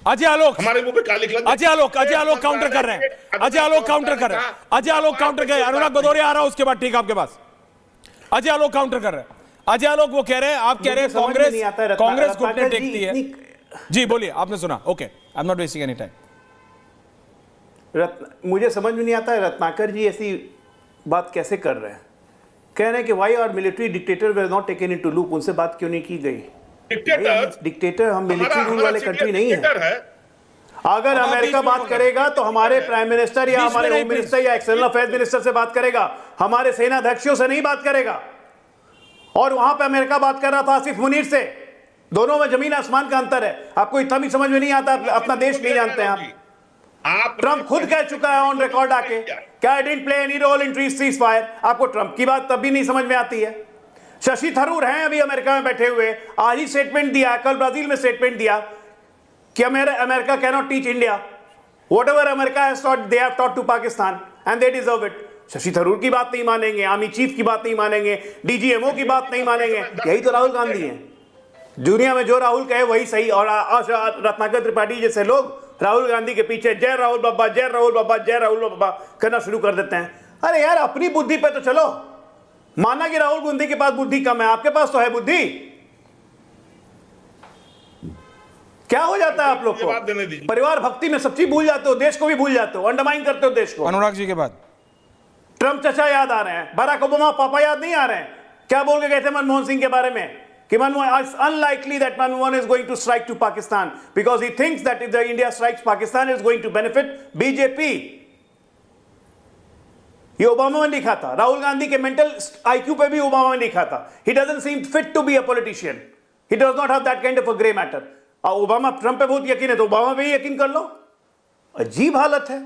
अजय आलोक हमारे मुंह पे कालिक लग। अजय आलोक काउंटर कर रहे हैं, अजय आलोक काउंटर कर रहे हैं, अजय आलोक काउंटर कर। अनुराग भदौरिया आ रहा है उसके बाद, ठीक है आपके पास। अजय आलोक काउंटर कर रहे हैं। अजय आलोक वो कह रहे हैं, आप कह रहे हैं कांग्रेस घुटने टेकती है। जी बोलिए, आपने सुना। Okay, I am not wasting any time. मुझे समझ में नहीं आता है रत्नाकर जी ऐसी बात कैसे कर रहे हैं। कह रहे हैं कि why our military dictator were not taken into loop, उनसे बात क्यों नहीं की गई? डिक्टेटर हम मिलिट्री रूल वाले कंट्री नहीं है। अगर अमेरिका बात करेगा तो हमारे प्राइम मिनिस्टर या हमारे होम मिनिस्टर या एक्सटर्नल अफेयर्स मिनिस्टर से बात करेगा, हमारे सेना अध्यक्षों से नहीं बात करेगा। और वहां पे अमेरिका बात कर रहा था आसिफ मुनीर से। दोनों में जमीन आसमान का अंतर है। आपको इतना भी समझ में नहीं आता, अपना देश नहीं जानते हैं आप। ट्रंप खुद कह चुका है ऑन रिकॉर्ड आके, क्या I didn't play any role in ceasefire. आपको ट्रंप की बात तब भी नहीं समझ में आती है। शशि थरूर हैं अभी अमेरिका में बैठे हुए, आज ही स्टेटमेंट दिया, कल ब्राजील में स्टेटमेंट दिया कि America can not teach India whatever America has taught, they have taught to Pakistan and they deserve it. Shashi Tharoor की बात नहीं मानेंगे, आर्मी चीफ की बात नहीं मानेंगे, डीजीएमओ की बात नहीं मानेंगे। यही तो राहुल गांधी हैं। दुनिया में जो राहुल कहे वही सही। और रत्नाकर त्रिपाठी जैसे लोग राहुल गांधी के पीछे जय राहुल बाबा, जय राहुल बाबा, जय राहुल बाबा करना शुरू कर देते हैं। अरे यार, अपनी बुद्धि पे तो चलो। माना कि राहुल गांधी के पास बुद्धि कम है, आपके पास तो है बुद्धि। क्या हो जाता है आप लोग को? परिवार भक्ति में सब चीज भूल जाते हो, देश को भी भूल जाते हो, अंडरमाइन करते हो देश को। अनुराग जी के बाद ट्रंप चचा याद आ रहे हैं, बराक ओबामा पापा याद नहीं आ रहे हैं? क्या बोल के गए थे मनमोहन सिंह के बारे में कि Manmohan it's unlikely that Manmohan is going to strike to Pakistan because he thinks that if the India strikes Pakistan is going to benefit BJP. ये ओबामा में लिखा था, राहुल गांधी के मेंटल आईक्यू पे भी ओबामा में लिखा था। He doesn't seem fit to be a politician, he does not have that kind of a grey matter. Obama Trump पे बहुत यकीन है तो ओबामा पे ही यकीन कर लो। अजीब हालत है।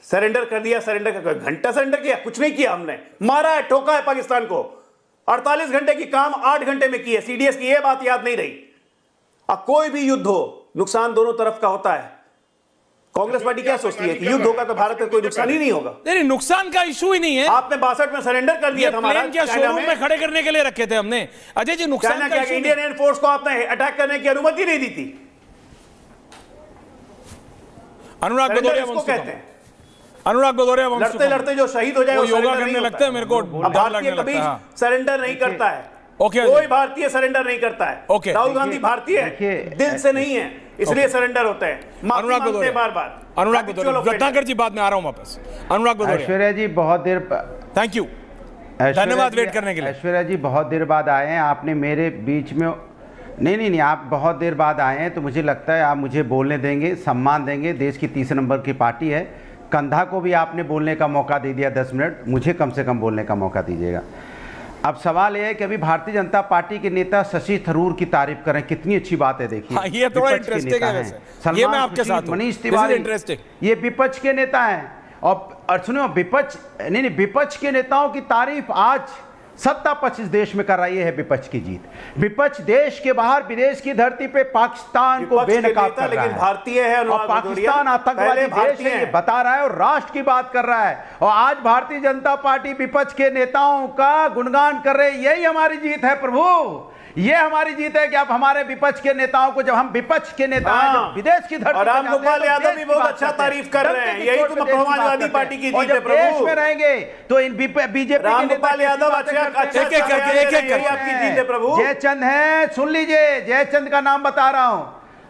सरेंडर कर दिया, सरेंडर का घंटा सरेंडर किया, कुछ नहीं किया हमने, मारा है, ठोका है पाकिस्तान को। 48 घंटे की काम 8 घंटे में की है। सीडीएस की यह बात याद नहीं रही। अब कोई भी युद्ध हो, नुकसान दोनों तरफ का होता है। कांग्रेस पार्टी क्या सोचती है कि युद्ध होगा तो भारत का कोई नुकसान ही नहीं होगा? नहीं, नुकसान का इशू ही नहीं है। आपने 62 में सरेंडर कर दिया था। हमारा क्या शोरूम में खड़े करने के लिए रखे थे हमने। अजय जी, नुकसान क्या इंडियन एयरफोर्स को आपने अटैक करने की अनुमति नहीं दी थी? अनुराग भदौरिया कहते हैं, अनुराग भदौरिया लड़ते लड़ते जो शहीद हो जाए वो योगा करने लगते हैं। मेरे को भारतीय कभी सरेंडर नहीं करता है। ओके, कोई भारतीय सरेंडर नहीं करता है। ओके, राहुल गांधी भारतीय दिल से नहीं है, इसलिए सरेंडर होते हैं। अनुराग भदौरिया बार-बार। अनुराग भदौरिया, रत्नाकर जी बाद में आ रहा हूं वापस। अनुराग भदौरिया, ऐश्वर्या जी बहुत देर, थैंक यू, धन्यवाद वेट करने के लिए। ऐश्वर्या जी बहुत देर बाद आए हैं, आपने मेरे बीच में नहीं, आप बहुत देर बाद आए हैं तो मुझे लगता है आप मुझे बोलने देंगे, सम्मान देंगे। देश की 30 नंबर की पार्टी है। कंधा को भी आपने बोलने का मौका दे दिया 10 मिनट, मुझे कम से कम बोलने का मौका दीजिएगा। अब सवाल यह है कि अभी भारतीय जनता पार्टी के नेता शशि थरूर की तारीफ करें, कितनी अच्छी बात है। देखिए, ये थोड़ा इंटरेस्टिंग है वैसे। ये मैं आपके साथ हूं। मनीष तिवारी इंटरेस्टिंग, ये विपक्ष के नेता हैं। और सुनो, विपक्ष के नेताओं की तारीफ आज सत्ता पक्ष इस देश में कर रही है। विपक्ष की जीत, विपक्ष देश के बाहर विदेश की धरती पे पाकिस्तान को बेनकाब कर रहा है, भारतीय है और पाकिस्तान आतंकवादी देश है ये बता रहा है और राष्ट्र की बात कर रहा है। और आज भारतीय जनता पार्टी विपक्ष के नेताओं का गुणगान कर रहे, यही हमारी जीत है प्रभु। ये हमारी जीत है कि आप हमारे विपक्ष के नेताओं को, जब हम विपक्ष के नेता हैं विदेश की धरती, राम गोपाल यादव भी बहुत अच्छा तारीफ कर रहे हैं। यही तो समाजवादी पार्टी की जीत है प्रभु। देश में रहेंगे तो इन बीजेपी राम गोपाल यादव अच्छा आपकी जीत है प्रभु। जयचंद है, सुन लीजिए, जयचंद का नाम बता रहा हूं।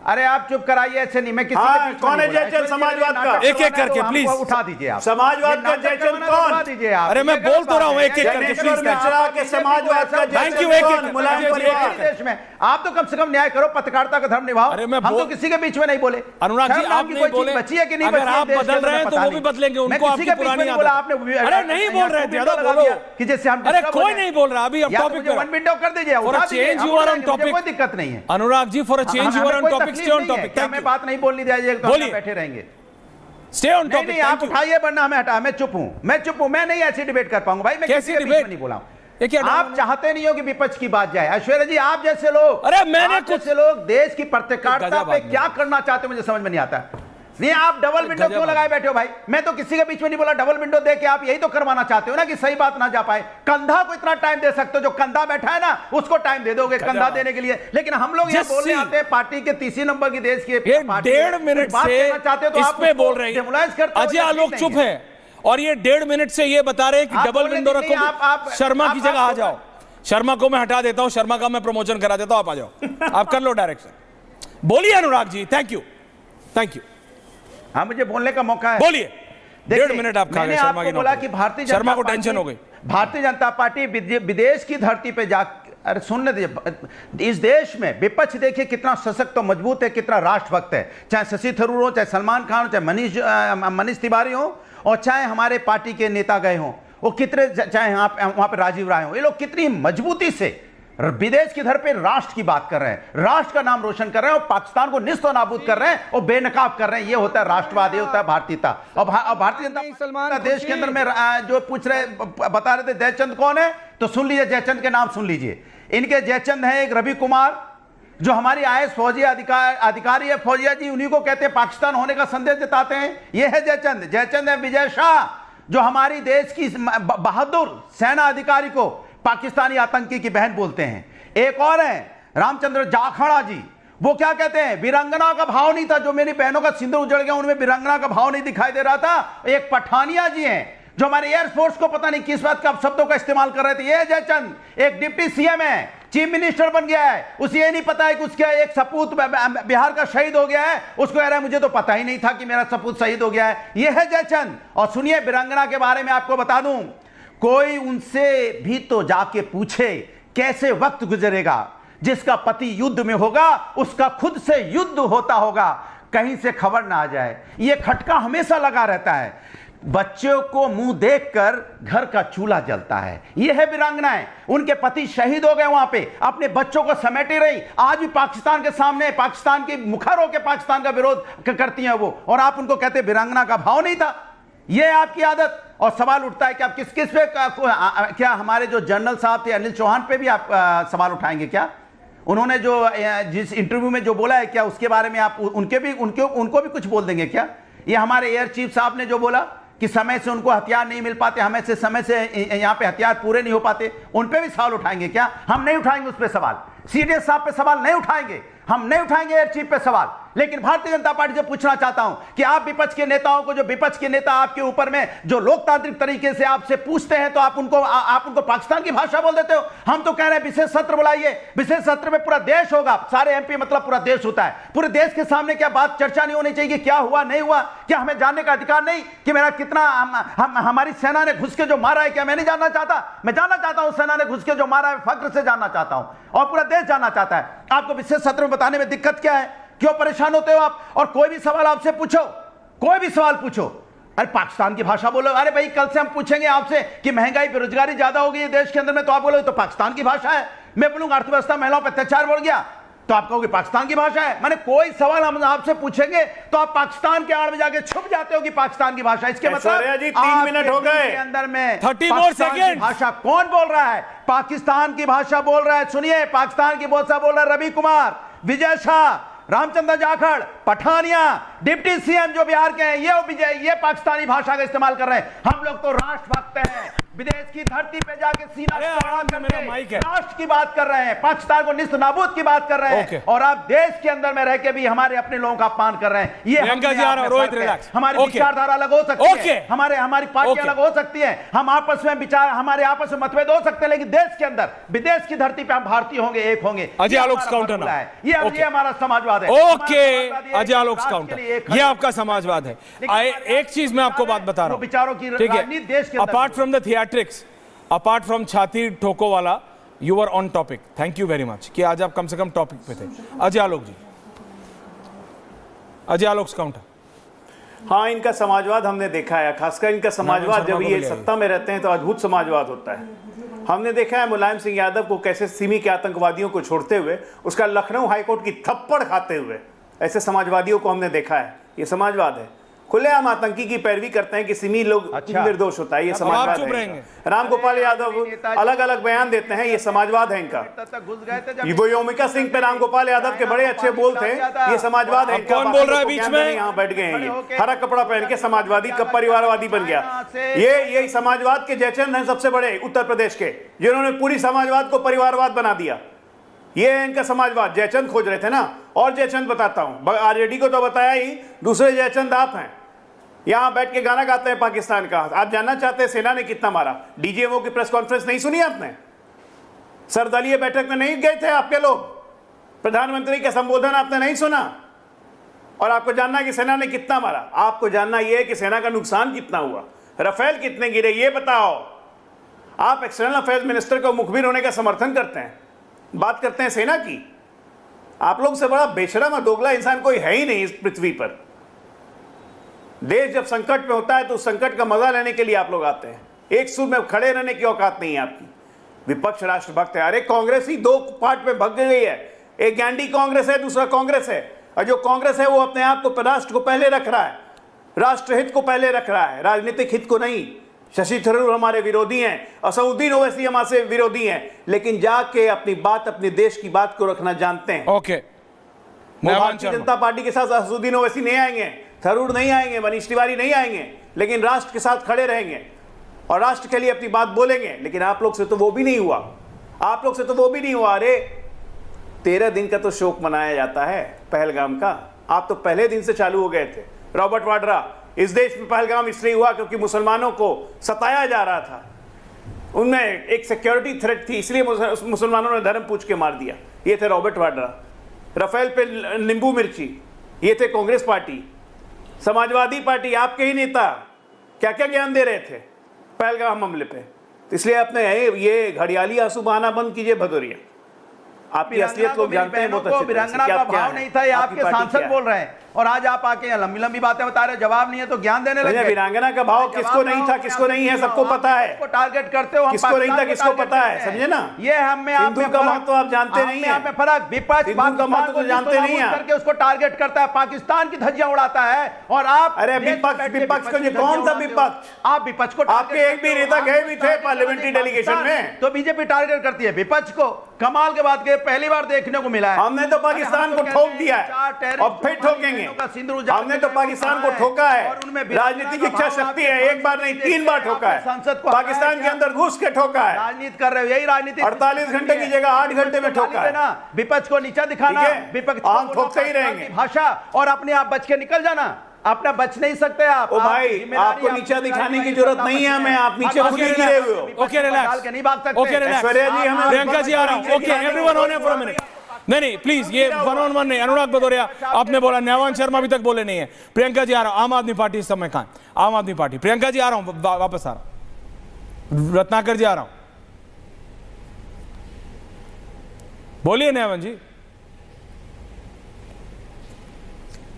अरे आप चुप कराइए, ऐसे नहीं। मैं किसी कौन है जयचंद समाजवाद का? एक एक करके प्लीज उठा दीजिए आप। समाजवाद का जयचंद कौन? उठा दीजिए आप। अरे मैं बोल तो रहा हूँ, एक एक करके प्लीज। मिश्रा के समाजवाद का थैंक यू। जयचंद मुलायम परिवार देश में आप तो कम से कम न्याय करो, पत्रकारिता का धर्म निभाओ। अरे मैं हम तो किसी के बीच में नहीं बोले। अनुराग जी, आप नहीं बोले, बची है कि नहीं? अगर आप बदल रहे हैं तो वो भी बदलेंगे। उनको आपकी पुरानी आदत। अरे नहीं बोल रहे थे, बोलो कि जैसे हम, अरे कोई नहीं बोल रहा अभी। अब टॉपिक वन विंडो कर दीजिए, change you are on topic, कोई दिक्कत नहीं है। Anurag ji, for a change you are on topic, stay on topic. हमें बात नहीं बोलनी चाहिए तो हम बैठे रहेंगे। Stay on topic. नहीं, आप उठाइए वरना हमें हटा। मैं चुप हूं, मैं नहीं ऐसी डिबेट कर पाऊंगा भाई। मैं कैसी किसी के बीच में नहीं बोला। आप चाहते नहीं हो कि विपक्ष की बात जाए। ऐश्वर्या जी, आप जैसे लोग, अरे मैंने कुछ लोग देश की पत्रकारिता पे क्या करना चाहते हो मुझे समझ में नहीं आता। नहीं, आप डबल विंडो क्यों लगाए बैठे हो भाई? मैं तो किसी के बीच में नहीं बोला। डबल विंडो दे के आप यही तो करवाना चाहते हो ना कि सही बात ना जा पाए। कंधा को इतना टाइम दे सकते हो, जो कंधा बैठा है ना उसको टाइम दे दोगे कंधा देने के लिए। लेकिन हम लोग ये बोलने आते हैं पार्टी के 30 नंबर की देश की 1.5 मिनट से इस पे बोल रहे हैं। अजय आलोक चुप है और ये 1.5 मिनट से ये बता रहे हैं कि डबल विंडो रखो। शर्मा की जगह आ जाओ। शर्मा को मैं हटा देता हूं, शर्मा का मैं प्रमोशन करा देता हूं। आप आ जाओ, आप कर लो डायरेक्शन। बोलिए Anurag ji. Thank you, thank you. हाँ, मुझे बोलने का मौका है। बोलिए। 1.5 मिनट आप खा गए। शर्मा की बोला कि भारतीय शर्मा को टेंशन हो गई। भारतीय जनता पार्टी विदेश की धरती पे जा, अरे सुनने दीजिए, इस देश में विपक्ष देखिए कितना सशक्त और मजबूत है, कितना राष्ट्रभक्त है। चाहे शशि थरूर हो, चाहे सलमान खान हो, चाहे मनीष तिवारी हो, और चाहे हमारे पार्टी के नेता गए हों, वो कितने, चाहे वहां पर राजीव राय हो, ये लोग कितनी मजबूती से विदेश की धर पे राष्ट्र की बात कर रहे हैं, राष्ट्र का नाम रोशन कर रहे हैं और पाकिस्तान को निस्तो नाबूद कर रहे हैं और बेनकाब कर रहे हैं। ये होता है राष्ट्रवाद, ये होता है भारतीयता। और भारतीय जनता पार्टी देश के अंदर में जो पूछ रहे, बता रहे थे जयचंद कौन है, तो सुन लीजिए, जयचंद के नाम सुन लीजिए। इनके जयचंद है एक रवि कुमार, जो हमारी IAS फौजी अधिकारी है। फौजिया जी उन्हीं को कहते हैं, पाकिस्तान होने का संदेश जताते हैं। ये है जयचंद। जयचंद है विजय शाह, जो हमारी देश की बहादुर सेना अधिकारी को पाकिस्तानी आतंकी की बहन बोलते हैं। एक और है रामचंद्र जाखड़ा जी, वो क्या कहते हैं, वीरांगना का भाव नहीं था। जो मेरी बहनों का सिंदूर उजड़ गया उनमें वीरांगना का भाव नहीं दिखाई दे रहा था। एक पठानिया जी हैं, जो हमारे एयरफोर्स को पता नहीं किस बात का शब्दों का इस्तेमाल कर रहे थे। ये जयचंद एक डिप्टी सीएम है, चीफ मिनिस्टर बन गया है, उसे ये नहीं पता है कि उसका एक सपूत बिहार का शहीद हो गया है, उसको कह रहा है मुझे तो पता ही नहीं था कि मेरा सपूत शहीद हो गया है। ये है जयचंद। और सुनिए, वीरांगना के बारे में आपको बता दूं, कोई उनसे भी तो जाके पूछे कैसे वक्त गुजरेगा। जिसका पति युद्ध में होगा उसका खुद से युद्ध होता होगा, कहीं से खबर ना आ जाए। यह खटका हमेशा लगा रहता है। बच्चों को मुंह देखकर घर का चूल्हा जलता है। यह है वीरांगनाएं। उनके पति शहीद हो गए, वहां पे अपने बच्चों को समेटे रही, आज भी पाकिस्तान के सामने पाकिस्तान की मुखर होकर पाकिस्तान का विरोध करती हैं वो, और आप उनको कहते वीरांगना का भाव नहीं था। यह आपकी आदत। और सवाल उठता है कि आप किस किस पे क्या हमारे जो जनरल साहब थे अनिल चौहान पे भी आप सवाल उठाएंगे क्या? उन्होंने जो जिस इंटरव्यू में जो बोला है क्या उसके बारे में आप उनको भी कुछ बोल देंगे क्या? ये हमारे एयर चीफ साहब ने जो बोला कि समय से उनको हथियार नहीं मिल पाते, हमें से समय से यहाँ पे हथियार पूरे नहीं हो पाते, उन पे भी सवाल उठाएंगे क्या? हम नहीं उठाएंगे उस पे सवाल। सीडीएस साहब पे सवाल नहीं उठाएंगे, हम नहीं उठाएंगे एयर चीफ पे सवाल। लेकिन भारतीय जनता पार्टी से पूछना चाहता हूं कि आप विपक्ष के नेताओं को, जो विपक्ष के नेता आपके ऊपर में जो लोकतांत्रिक तरीके से आपसे पूछते हैं, तो आप उनको पाकिस्तान की भाषा बोल देते हो। हम तो कह रहे हैं विशेष सत्र बुलाइए, विशेष सत्र में पूरा देश होगा, सारे एमपी मतलब पूरा देश होता है, पूरे देश के सामने क्या बात चर्चा नहीं होनी चाहिए? क्या हुआ नहीं हुआ? क्या हमें जानने का अधिकार नहीं कि मेरा कितना हमारी सेना ने घुस के जो मारा है? क्या मैं नहीं जानना चाहता? मैं जानना चाहता हूं, सेना ने घुस के जो मारा है फख्र से जानना चाहता हूं, और पूरा देश जानना चाहता है। आपको विशेष सत्र में बताने में दिक्कत क्या है? क्यों परेशान होते हो आप? और कोई भी सवाल आपसे पूछो, कोई भी सवाल पूछो, अरे पाकिस्तान की भाषा बोलो। अरे भाई, कल से हम पूछेंगे आपसे कि महंगाई बेरोजगारी ज्यादा हो गई है देश के अंदर में, तो आप बोलोगे तो पाकिस्तान की भाषा है। मैं बोलूंगा अर्थव्यवस्था महिलाओं पर अत्याचार बढ़ गया, तो आप कहोगे पाकिस्तान की भाषा है। माने कोई सवाल हम आपसे पूछेंगे तो आप पाकिस्तान के आड़ में जाके छुप जाते हो कि पाकिस्तान की भाषा। इसके मतलब जी 3 मिनट हो गए अंदर में 30 more seconds। भाषा कौन बोल रहा है? पाकिस्तान की भाषा बोल रहा है। सुनिए, पाकिस्तान की भाषा बोल रहा है रवि कुमार, विजय शाह, रामचंद्र जाखड़, पठानिया, डिप्टी सीएम जो बिहार के हैं, ये पाकिस्तानी भाषा का इस्तेमाल कर रहे हैं। हम लोग तो राष्ट्रभक्त हैं, विदेश की धरती पे जाके सीना राष्ट्र की बात कर रहे हैं, पाकिस्तान को निस्त नाबूद की बात कर रहे हैं, और आप देश के अंदर में रह के भी हमारे अपने लोगों का अपमान कर रहे हैं। ये हमारी विचारधारा अलग हो सकती है, हमारी पार्टी अलग हो सकती है, हम आपस में विचार, हमारे आपस में मतभेद हो सकते हैं, लेकिन देश के अंदर, विदेश की धरती पे हम भारतीय होंगे, एक होंगे। अजय आलोक काउंटर ना, ये हमारा समाजवाद है। ओके, अजय आलोक काउंटर, ये आपका समाजवाद है। एक चीज मैं आपको बात बता रहा हूं, विचारों की राजनीति देश के, apart from the theatrics, apart from छाती ठोको वाला, you are on topic. Thank you very much कि आज आप कम से कम टॉपिक पे थे। अजय आलोक जी, अजय आलोक काउंटर। हाँ, इनका समाजवाद हमने देखा है, खासकर इनका समाजवाद जब ये सत्ता में रहते हैं तो अद्भुत समाजवाद होता है। हमने देखा है मुलायम सिंह यादव को कैसे सिमी के आतंकवादियों को छोड़ते हुए उसका लखनऊ हाईकोर्ट की थप्पड़ खाते हुए, ऐसे समाजवादियों को हमने देखा है। ये समाजवाद है। खुलेआम आतंकी की पैरवी करते हैं कि सिमी लोग निर्दोष होता है, ये समाजवाद है। राम गोपाल यादव अलग अलग बयान देते हैं, ये समाजवाद है इनका। वो योमिका सिंह पे राम गोपाल यादव के बड़े अच्छे बोल थे, ये समाजवाद है। कौन बोल रहा है बीच में? यहाँ बैठ गए हैं, ये हरा कपड़ा पहन के समाजवादी कब परिवारवादी बन गया। ये समाजवाद के जयचंद हैं सबसे बड़े उत्तर प्रदेश के, जिन्होंने पूरी समाजवाद को परिवारवाद बना दिया। ये है इनका समाजवाद। जयचंद खोज रहे थे ना, और जयचंद बताता हूं, आरजेडी को तो बताया ही, दूसरे जयचंद आप हैं। यहां बैठ के गाना गाते हैं पाकिस्तान का। आप जानना चाहते हैं सेना ने कितना मारा? डीजीएमओ की प्रेस कॉन्फ्रेंस नहीं सुनी आपने? सर्वदलीय बैठक में नहीं गए थे आपके लोग? प्रधानमंत्री का संबोधन आपने नहीं सुना? और आपको जानना है कि सेना ने कितना मारा? आपको जानना यह है कि सेना का नुकसान कितना हुआ, राफेल कितने गिरे, ये बताओ। आप एक्सटर्नल अफेयर्स मिनिस्टर को मुखबिर होने का समर्थन करते हैं, बात करते हैं सेना की। आप लोग से बड़ा बेशरम और दोगला इंसान कोई है ही नहीं इस पृथ्वी पर। देश जब संकट में होता है तो उस संकट का मजा लेने के लिए आप लोग आते हैं, एक सुर में खड़े रहने की औकात नहीं है आपकी। विपक्ष राष्ट्रभक्त है। अरे कांग्रेस ही दो पार्ट में भग गई है, एक गैंडी कांग्रेस है, दूसरा कांग्रेस है। और जो कांग्रेस है वो अपने आप को राष्ट्र को पहले रख रहा है, राष्ट्रहित को पहले रख रहा है, राजनीतिक हित को नहीं। शशि थरूर हमारे विरोधी हैं, असउद्दीन ओवैसी हमारे विरोधी हैं, लेकिन जाके अपनी बात, अपने देश की बात को रखना जानते हैं। ओके, भारतीय जनता पार्टी के साथ असउद्दीन ओवैसी नहीं आएंगे, थरूर नहीं आएंगे, मनीष तिवारी नहीं आएंगे, लेकिन राष्ट्र के साथ खड़े रहेंगे और राष्ट्र के लिए अपनी बात बोलेंगे। लेकिन आप लोग से तो वो भी नहीं हुआ, आप लोग से तो वो भी नहीं हुआ। अरे 13 दिन का तो शोक मनाया जाता है पहलगाम का, आप तो पहले दिन से चालू हो गए थे। रॉबर्ट वाड्रा इस देश में पहलगाम इसलिए हुआ क्योंकि मुसलमानों को सताया जा रहा था, उनमें एक सिक्योरिटी थ्रेट थी, इसलिए मुसलमानों ने धर्म पूछ के मार दिया। ये थे रॉबर्ट वाड्रा। राफेल पे नींबू मिर्ची, ये थे कांग्रेस पार्टी। समाजवादी पार्टी, आपके ही नेता क्या क्या ज्ञान दे रहे थे पहलगाम हमले पे। तो इसलिए आपने ये घड़ियाली आंसू बहाना बंद कीजिए भदौरिया। आपकी असलियत लोग जानते हैं बहुत अच्छे तरह से वीरांगना कि का आप क्या भाव हैं, नहीं था, ये आपकी आपके पार्टी सांसद क्या है। बोल रहे हैं और आज आप आके यहाँ लंबी लंबी बातें बता रहे हैं, जवाब नहीं है तो ज्ञान देने लगे। वीरांगना का भाव किसको नहीं था, किसको नहीं है, सबको पता है। किसको टारगेट करते हो, किसको नहीं था, किसको पता है, समझे ना। ये हमें आप हिंदू का महत्व आप जानते नहीं है। में फर्क, विपक्ष हिंदू का महत्व तो जानते नहीं है करके उसको टारगेट करता है, पाकिस्तान की धज्जियां उड़ाता है और आप अरे विपक्ष को, कौन सा विपक्ष? आप विपक्ष को, आपके एक भी नेता गए भी थे पार्लियामेंट्री डेलीगेशन में, तो बीजेपी टारगेट करती है विपक्ष को। कमाल के बात के पहली बार देखने को मिला है। हमने तो पाकिस्तान को ठोक दिया है और फिर ठोकेंगे। हमने तो पाकिस्तान को ठोका है, राजनीतिक इच्छा शक्ति है, एक बार नहीं 3 बार ठोका है, पाकिस्तान के अंदर घुस के ठोका है। राजनीति कर रहे हो, यही राजनीति 48 घंटे की जगह 8 घंटे में ठोका है। विपक्ष को नीचा दिखाना, विपक्ष हम ठोकते ही रहेंगे भाषा, और अपने आप बच के निकल जाना। अपना बच नहीं सकते आप। ओ भाई, आपको नीचा दिखाने की जरूरत नहीं है हमें, आप नीचे खुद ही गिरे हुए हो। ओके रिलैक्स, नहीं भाग सकते। Okay relax. ऐश्वर्या जी, हमें प्रियंका जी आ रहा हूं। Okay everyone on for a minute. नहीं प्लीज, ये 1-on-1 नहीं। अनुराग भदौरिया आपने बोला, न्यायवान शर्मा अभी तक बोले नहीं है। प्रियंका जी आ रहा हूं, आम आदमी पार्टी इस समय कहां? आम आदमी पार्टी, प्रियंका जी आ रहा हूं, वापस आ रहा हूं। रत्नाकर जी आ रहा हूं, बोलिए न्यायवान जी।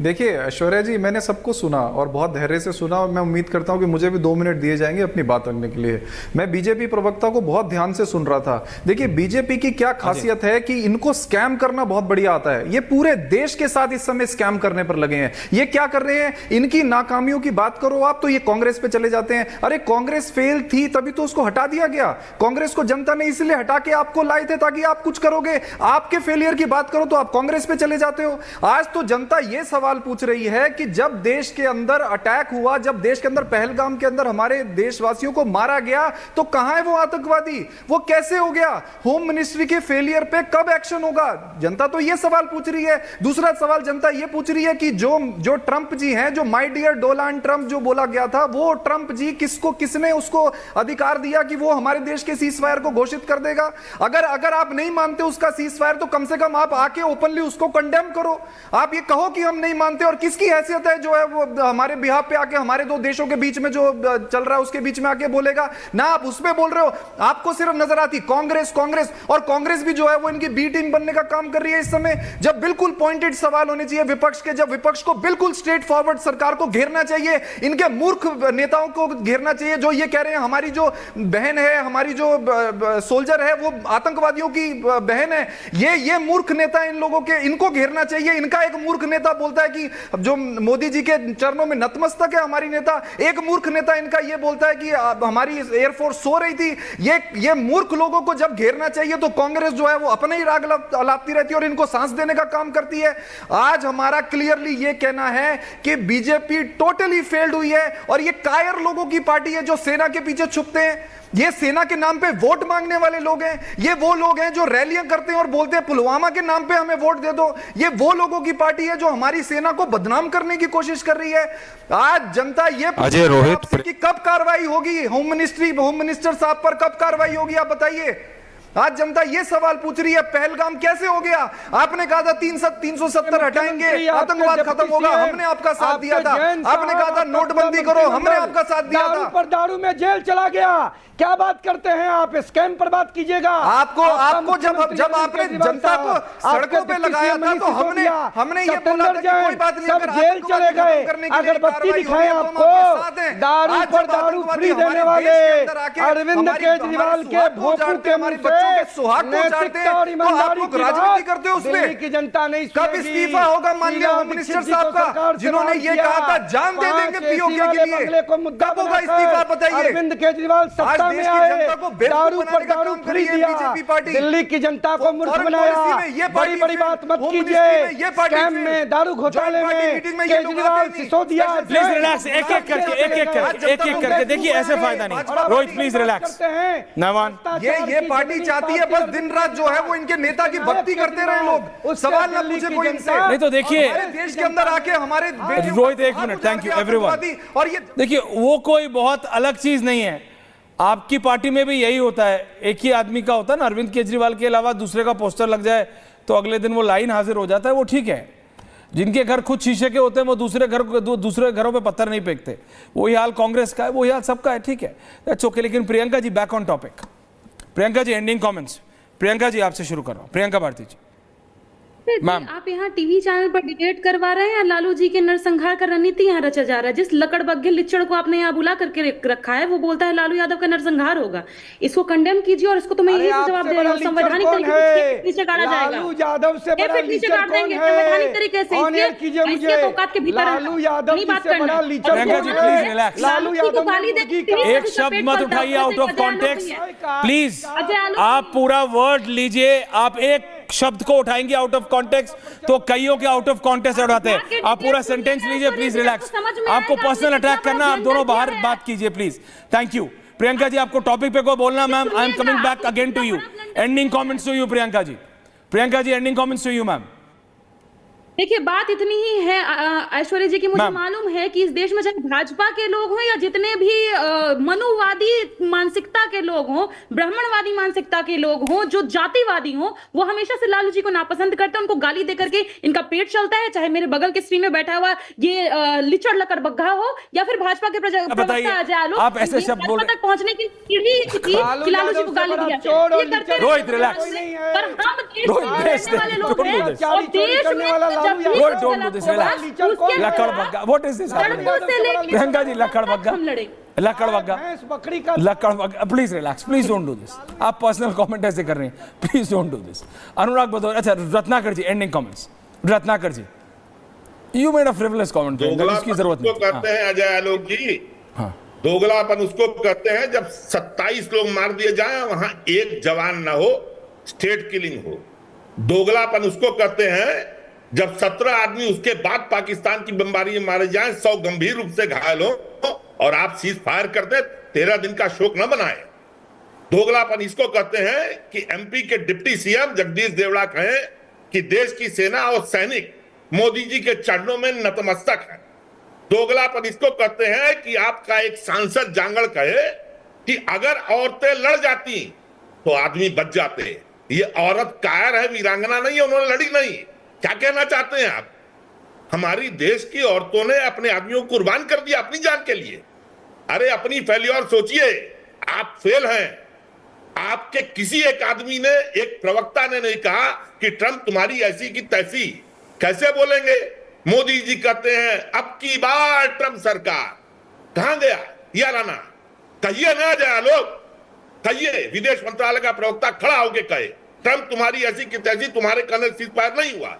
देखिए ऐश्वर्या जी, मैंने सबको सुना और बहुत धैर्य से सुना और मैं उम्मीद करता हूं कि मुझे भी 2 मिनट दिए जाएंगे अपनी बात रखने के लिए। मैं बीजेपी प्रवक्ता को बहुत ध्यान से सुन रहा था। देखिए बीजेपी की क्या खासियत है कि इनको स्कैम करना बहुत बढ़िया आता है। ये पूरे देश के साथ इस समय स्कैम करने पर लगे हैं। ये क्या कर रहे हैं, इनकी नाकामियों की बात करो आप तो ये कांग्रेस पे चले जाते हैं। अरे कांग्रेस फेल थी तभी तो उसको हटा दिया गया। कांग्रेस को जनता ने इसलिए हटा के आपको लाए थे ताकि आप कुछ करोगे। आपके फेलियर की बात करो तो आप कांग्रेस पे चले जाते हो। आज तो जनता ये सवाल पूछ रही है कि जब देश के अंदर अटैक हुआ, जब देश के अंदर पहलगाम के अंदर हमारे देशवासियों को मारा गया, तो कहां है वो आतंकवादी, वो कैसे हो गया? होम मिनिस्ट्री के फेलियर पे कब एक्शन होगा? जनता तो ये सवाल पूछ रही है। दूसरा सवाल जनता ये पूछ रही है कि जो ट्रंप जी हैं, जो माय डियर डोनाल्ड ट्रंप जो बोला गया था, वो ट्रंप जी किसने उसको अधिकार दिया कि वो हमारे देश के सीजफायर को घोषित कर देगा? अगर आप नहीं मानते उसका सीजफायर तो कम से कम आप आके ओपनली उसको कंडेम करो। आप ये कहो कि हम नहीं मानते, और किसकी हैसियत है जो है वो हमारे बिहाफ पे आके हमारे 2 देशों के बीच में जो चल रहा है उसके बीच में आके बोलेगा ना? आप उसमें बोल रहे हो। आपको सिर्फ नजर आती कांग्रेस, और कांग्रेस भी जो है वो इनकी बी टीम बनने का काम कर रही है इस समय। जब बिल्कुल पॉइंटेड सवाल होने चाहिए विपक्ष के, जब विपक्ष को बिल्कुल स्ट्रेट फॉरवर्ड सरकार को घेरना चाहिए, इनके मूर्ख नेताओं को घेरना चाहिए जो ये कह रहे हैं हमारी जो बहन है, हमारी जो सोल्जर है वो आतंकवादियों की बहन है। ये मूर्ख नेता इन लोगों के, इनको घेरना चाहिए। इनका एक मूर्ख नेता बोलता है कि जो मोदी जी के चरणों में नतमस्तक है हमारी नेता। एक मूर्ख नेता इनका ये बोलता है कि हमारी एयरफोर्स सो रही थी। ये मूर्ख लोगों को जब घेरना चाहिए तो कांग्रेस जो है वो अपने ही राग अलापती रहती है और इनको सांस देने का काम करती है। आज हमारा क्लियरली ये कहना है कि बीजेपी टोटली फेल्ड हुई है और ये कायर लोगों की पार्टी है जो सेना के पीछे छुपते हैं। ये सेना के नाम पे वोट मांगने वाले लोग हैं। ये वो लोग हैं जो रैलियां करते हैं और बोलते हैं पुलवामा के नाम पे हमें वोट दे दो। ये वो लोगों की पार्टी है जो हमारी सेना को बदनाम करने की कोशिश कर रही है। आज जनता ये अजय रोहित कि कब कार्रवाई होगी, होम मिनिस्टर साहब पर कब कार्रवाई होगी, आप बताइए। आज जनता ये सवाल पूछ रही है पहलगाम कैसे हो गया? आपने कहा था 370 हटाएंगे, आतंकवाद खत्म होगा, हमने आपका साथ दिया था। आपने कहा था नोटबंदी करो, हमने आपका साथ दिया था। दारू पर दारू में जेल चला गया। क्या बात करते हैं आप? स्कैम पर बात कीजिएगा। आपको जब आपने जनता को सड़कों पे लगाया था तो हमने ये बोला था कि कोई बात नहीं, सब जेल चले गए। अगरबत्ती दिखाएं आपको। दारू पर दारू फ्री देने वाले अरविंद केजरीवाल के भोंपू के मुंह से नैतिकता और ईमानदारी की राजनीति करते हो उसमें दिल्ली की जनता नहीं कब इस्तीफा होगा माननीय होम मिनिस्टर साहब का, जिन्होंने ये कहा था जान दे देंगे पीओके के लिए? कब होगा इस्तीफा बताइए? अरविंद केजरीवाल सत्ता में आए, दारू पर दारू फ्री दिया, दिल्ली की जनता को मूर्ख बनाया। बड़ी बड़ी बात मत कीजिए। स्कैम में, दारू घोटाले में केजरीवाल सिसोदिया। प्लीज रिलैक्स, एक एक करके देखिए, ऐसे फायदा नहीं। Rohit please relax. नवान, ये पार्टी चाहती है बस दिन रात जो है वो इनके नेता की भक्ति करते रहे लोग। सवाल ना पूछे कोई इनसे। नहीं तो देखिए, हमारे देश के अंदर आके हमारे रोहित एक मिनट, थैंक यू एवरीवन। और ये देखिए वो कोई बहुत अलग चीज नहीं है, आपकी पार्टी में भी यही होता है, एक ही आदमी का होता है ना, अरविंद केजरीवाल के अलावा दूसरे का पोस्टर लग जाए तो अगले दिन वो लाइन हाजिर हो जाता है, वो ठीक है। जिनके घर खुद शीशे के होते हैं वो दूसरे घरों पे पत्थर नहीं फेंकते। वही हाल कांग्रेस का है, वही हाल सबका है, ठीक है, दैट्स ओके। लेकिन Priyanka ji, back on topic. Priyanka ji, ending comments. Priyanka ji आपसे शुरू कर रहा हूं। प्रियंका भारती जी, मैम। आप यहाँ टीवी चैनल पर डिबेट करवा रहे हैं या लालू जी के नरसंहार का रणनीति यहाँ रचा जा रहा है? जिस लकड़बग्घे लिच्चड़ को आपने यहाँ बुला करके रखा है वो बोलता है लालू यादव का नरसंहार होगा। इसको कंडेम कीजिए और इसको तो मैं यही जवाब दे रहा हूँ, संवैधानिक तरीके से नीचे गाड़ा जाएगा। लालू यादव से बड़ा नीचे गाड़ देंगे संवैधानिक तरीके से। इसके औकात के भीतर लालू यादव नहीं बात से बड़ा करना। लीचड़ प्रियंका जी प्लीज रिलैक्स। लालू यादव गाली दे, एक शब्द मत उठाइए आउट ऑफ कॉन्टेक्स्ट प्लीज। आप पूरा वर्ड लीजिए, आप एक शब्द को उठाएंगे आउट ऑफ कॉन्टेक्स्ट तो कईयों के आउट ऑफ कॉन्टेक्स्ट उठाते हैं। आप पूरा सेंटेंस लीजिए, प्लीज रिलैक्स। आपको पर्सनल अटैक करना, आप दोनों बाहर बात कीजिए please. Thank you. Priyanka ji आपको टॉपिक पे को बोलना, ma'am. I am coming back again to you. Ending comments to you Priyanka ji. Priyanka ji ending comments to you ma'am. देखिए बात इतनी ही है ऐश्वर्या जी की, मुझे मैम। मालूम है कि इस देश में चाहे भाजपा के लोग हों या जितने भी मनुवादी मानसिकता के लोग हों, ब्राह्मणवादी मानसिकता के लोग हों, जो जातिवादी हों, वो हमेशा से लालू जी को नापसंद करते हैं, उनको गाली दे करके इनका पेट चलता है। चाहे मेरे बगल के स्क्रीन में बैठा हुआ ये लिचड़ लकड़बग्घा हो या फिर भाजपा के प्रवक्ता अजय आलोक, आप ऐसे शब्द बोल तक पहुंचने की सीढ़ी थी कि लालू जी को गाली दिया। रोहित रिलैक्स। पर हम देश में रहने वाले लोग हैं और देश में Roy, don't do this, relax. लकड़बग्घा, what is this happening? Priyanka ji लकड़बग्घा, लकड़बग्घा, बकरी का लकड़बग्घा, please relax, please don't do this. आप पर्सनल कमेंट ऐसे कर रहे हैं, please don't do this. Anurag Bhadauria, अच्छा Ratnakar ji ending comments. Ratnakar ji, you made a frivolous comment, इसकी जरूरत नहीं करते हैं अजय आलोक जी। हाँ। दोगलापन उसको कहते हैं जब 27 लोग मार दिए जाए, वहां एक जवान ना हो, स्टेट किलिंग हो। दोगलापन उसको कहते हैं जब 17 आदमी उसके बाद पाकिस्तान की बमबारी में मारे जाएं, 100 गंभीर रूप से घायल हो और आप सीज फायर कर दे, 13 दिन का शोक न बनाए। दोगलापन इसको कहते हैं कि एमपी के डिप्टी सीएम जगदीश देवड़ा कहें कि देश की सेना और सैनिक मोदी जी के चरणों में नतमस्तक है। दोगलापन इसको कहते हैं कि आपका एक सांसद जांगड़ कहे कि अगर औरतें लड़ जाती तो आदमी बच जाते। ये औरत कायर है, वीरांगना नहीं है, उन्होंने लड़ी नहीं। क्या कहना चाहते हैं आप? हमारी देश की औरतों ने अपने आदमियों को कुर्बान कर दिया अपनी जान के लिए। अरे अपनी फेल्योर सोचिए, आप फेल हैं। आपके किसी एक आदमी ने, एक प्रवक्ता ने नहीं कहा कि ट्रंप तुम्हारी ऐसी की तैसी। कैसे बोलेंगे? मोदी जी कहते हैं अब की बार ट्रंप सरकार। कहां गया याराना? कहिए ना जाए लोग, कहिए। विदेश मंत्रालय का प्रवक्ता खड़ा होकर कहे ट्रंप तुम्हारी ऐसी की तैसी, तुम्हारे कहने सीज फायर नहीं हुआ।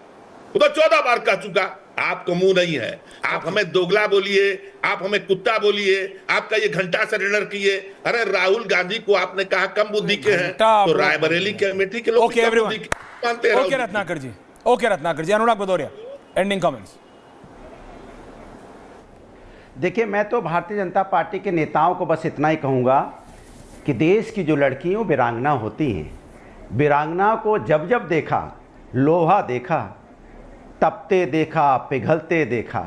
वो तो 14 बार कह चुका। आपको मुंह नहीं है, आप हमें दोगला बोलिए, आप हमें कुत्ता बोलिए, आपका ये घंटा सरेंडर किए। अरे राहुल गांधी को आपने कहा कम बुद्धि के हैं, तो रायबरेली के अमेठी के लोग ओके एवरीवन, ओके रत्नाकर जी, ओके रत्नाकर जी। अनुराग भदौरिया एंडिंग कमेंट्स। देखिए मैं तो भारतीय जनता पार्टी के नेताओं को बस इतना ही कहूँगा कि देश की जो लड़कियां वीरांगना होती हैं, वीरांगना को जब जब देखा, लोहा देखा, तपते देखा, पिघलते देखा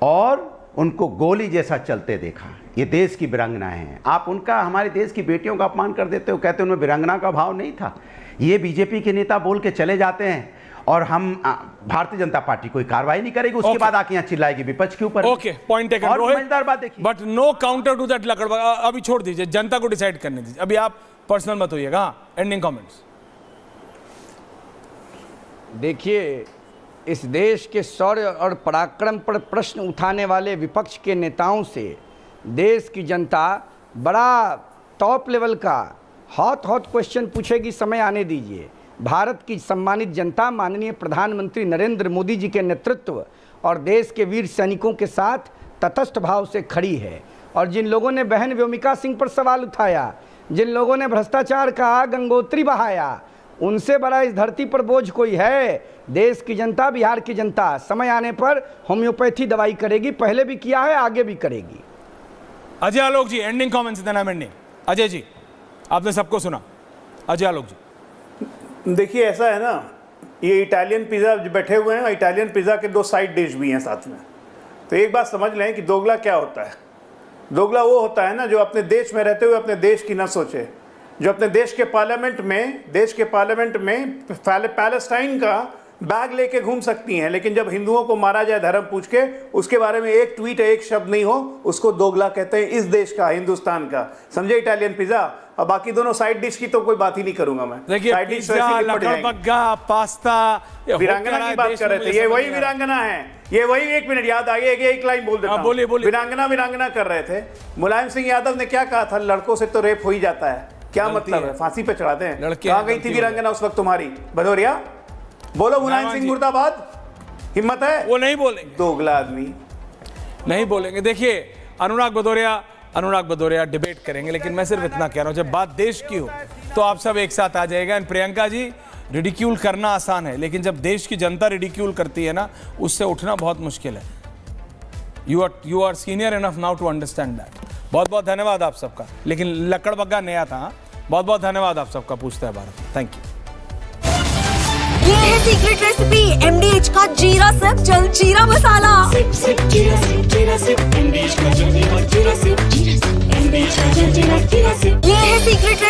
और उनको गोली जैसा चलते देखा। ये देश की वीरांगनाएं हैं। आप उनका, हमारे देश की बेटियों का अपमान कर देते हो, कहते हो उनमें वीरांगना का भाव नहीं था। ये बीजेपी के नेता बोल के चले जाते हैं और हम भारतीय जनता पार्टी कोई कार्रवाई नहीं करेगी, उसके बाद आके यहाँ चिल्लाएगी विपक्ष के ऊपर। Okay, point taken. और मजेदार बात देखिए, but no counter to that लकड़बग्घा। अभी छोड़ दीजिए, जनता को डिसाइड करने दीजिए, अभी आप पर्सनल मत होइएगा। Ending comments. देखिए इस देश के शौर्य और पराक्रम पर प्रश्न उठाने वाले विपक्ष के नेताओं से देश की जनता बड़ा टॉप लेवल का हॉट क्वेश्चन पूछेगी। समय आने दीजिए। भारत की सम्मानित जनता माननीय प्रधानमंत्री नरेंद्र मोदी जी के नेतृत्व और देश के वीर सैनिकों के साथ तटस्थ भाव से खड़ी है। और जिन लोगों ने बहन व्योमिका सिंह पर सवाल उठाया, जिन लोगों ने भ्रष्टाचार का गंगोत्री बहाया, उनसे बड़ा इस धरती पर बोझ कोई है? देश की जनता, बिहार की जनता समय आने पर होम्योपैथी दवाई करेगी। पहले भी किया है, आगे भी करेगी। Ajay Alok ji ending comments, then I am ending. Ajay ji, आपने सबको सुना, अजय आलोक जी। देखिए ऐसा है ना, ये इटालियन पिज़्ज़ा बैठे हुए हैं, इटालियन पिज़्ज़ा के 2 साइड डिश भी हैं साथ में। तो एक बात समझ लें कि दोगला क्या होता है। दोगला वो होता है ना जो अपने देश में रहते हुए अपने देश की ना सोचे, जो अपने देश के पार्लियामेंट में पैलेस्टाइन का बैग लेके घूम सकती हैं, लेकिन जब हिंदुओं को मारा जाए धर्म पूछ के, उसके बारे में एक ट्वीट एक शब्द नहीं हो, उसको दोगला कहते हैं। इस देश का, हिंदुस्तान का, समझे, इटालियन पिज्जा। और बाकी दोनों साइड डिश की तो कोई बात ही नहीं करूंगा मैं। देखिए साइड डिश पिज्जा, लकड़बग्गा, पास्ता, वीरांगना की बात कर रहे थे, ये वही वीरांगना है, ये वही। 1 मिनट याद आ गया, एक लाइन बोल देता हूं। बोलिए। वीरांगना कर रहे थे। मुलायम सिंह यादव ने क्या कहा था, लड़कों से तो रेप हो ही जाता है, क्या मतलब है, फांसी पे चढ़ाते हैं। कहां गई थी वीरांगना उस वक्त तुम्हारी, भदौरिया? बोलो, मुलायम सिंह मुर्दाबाद, हिम्मत है? वो नहीं बोलेंगे, दोगला आदमी नहीं बोलेंगे। देखिए अनुराग भदौरिया डिबेट करेंगे, लेकिन मैं सिर्फ इतना कह रहा हूं, जब बात देश की हो तो आप सब एक साथ आ जाएगा। प्रियंका जी, रिडिक्यूल करना आसान है, लेकिन जब देश की जनता रिडिक्यूल करती है ना, उससे उठना बहुत मुश्किल है। You are senior enough now to understand that. बहुत बहुत धन्यवाद आप सबका, लेकिन लकड़बग्गा नया था। बहुत बहुत धन्यवाद आप सबका। पूछता है भारत। Thank you. ये है सीक्रेट रेसिपी MDH का जीरा सिप जल जीरा मसाला। ये है सीक्रेट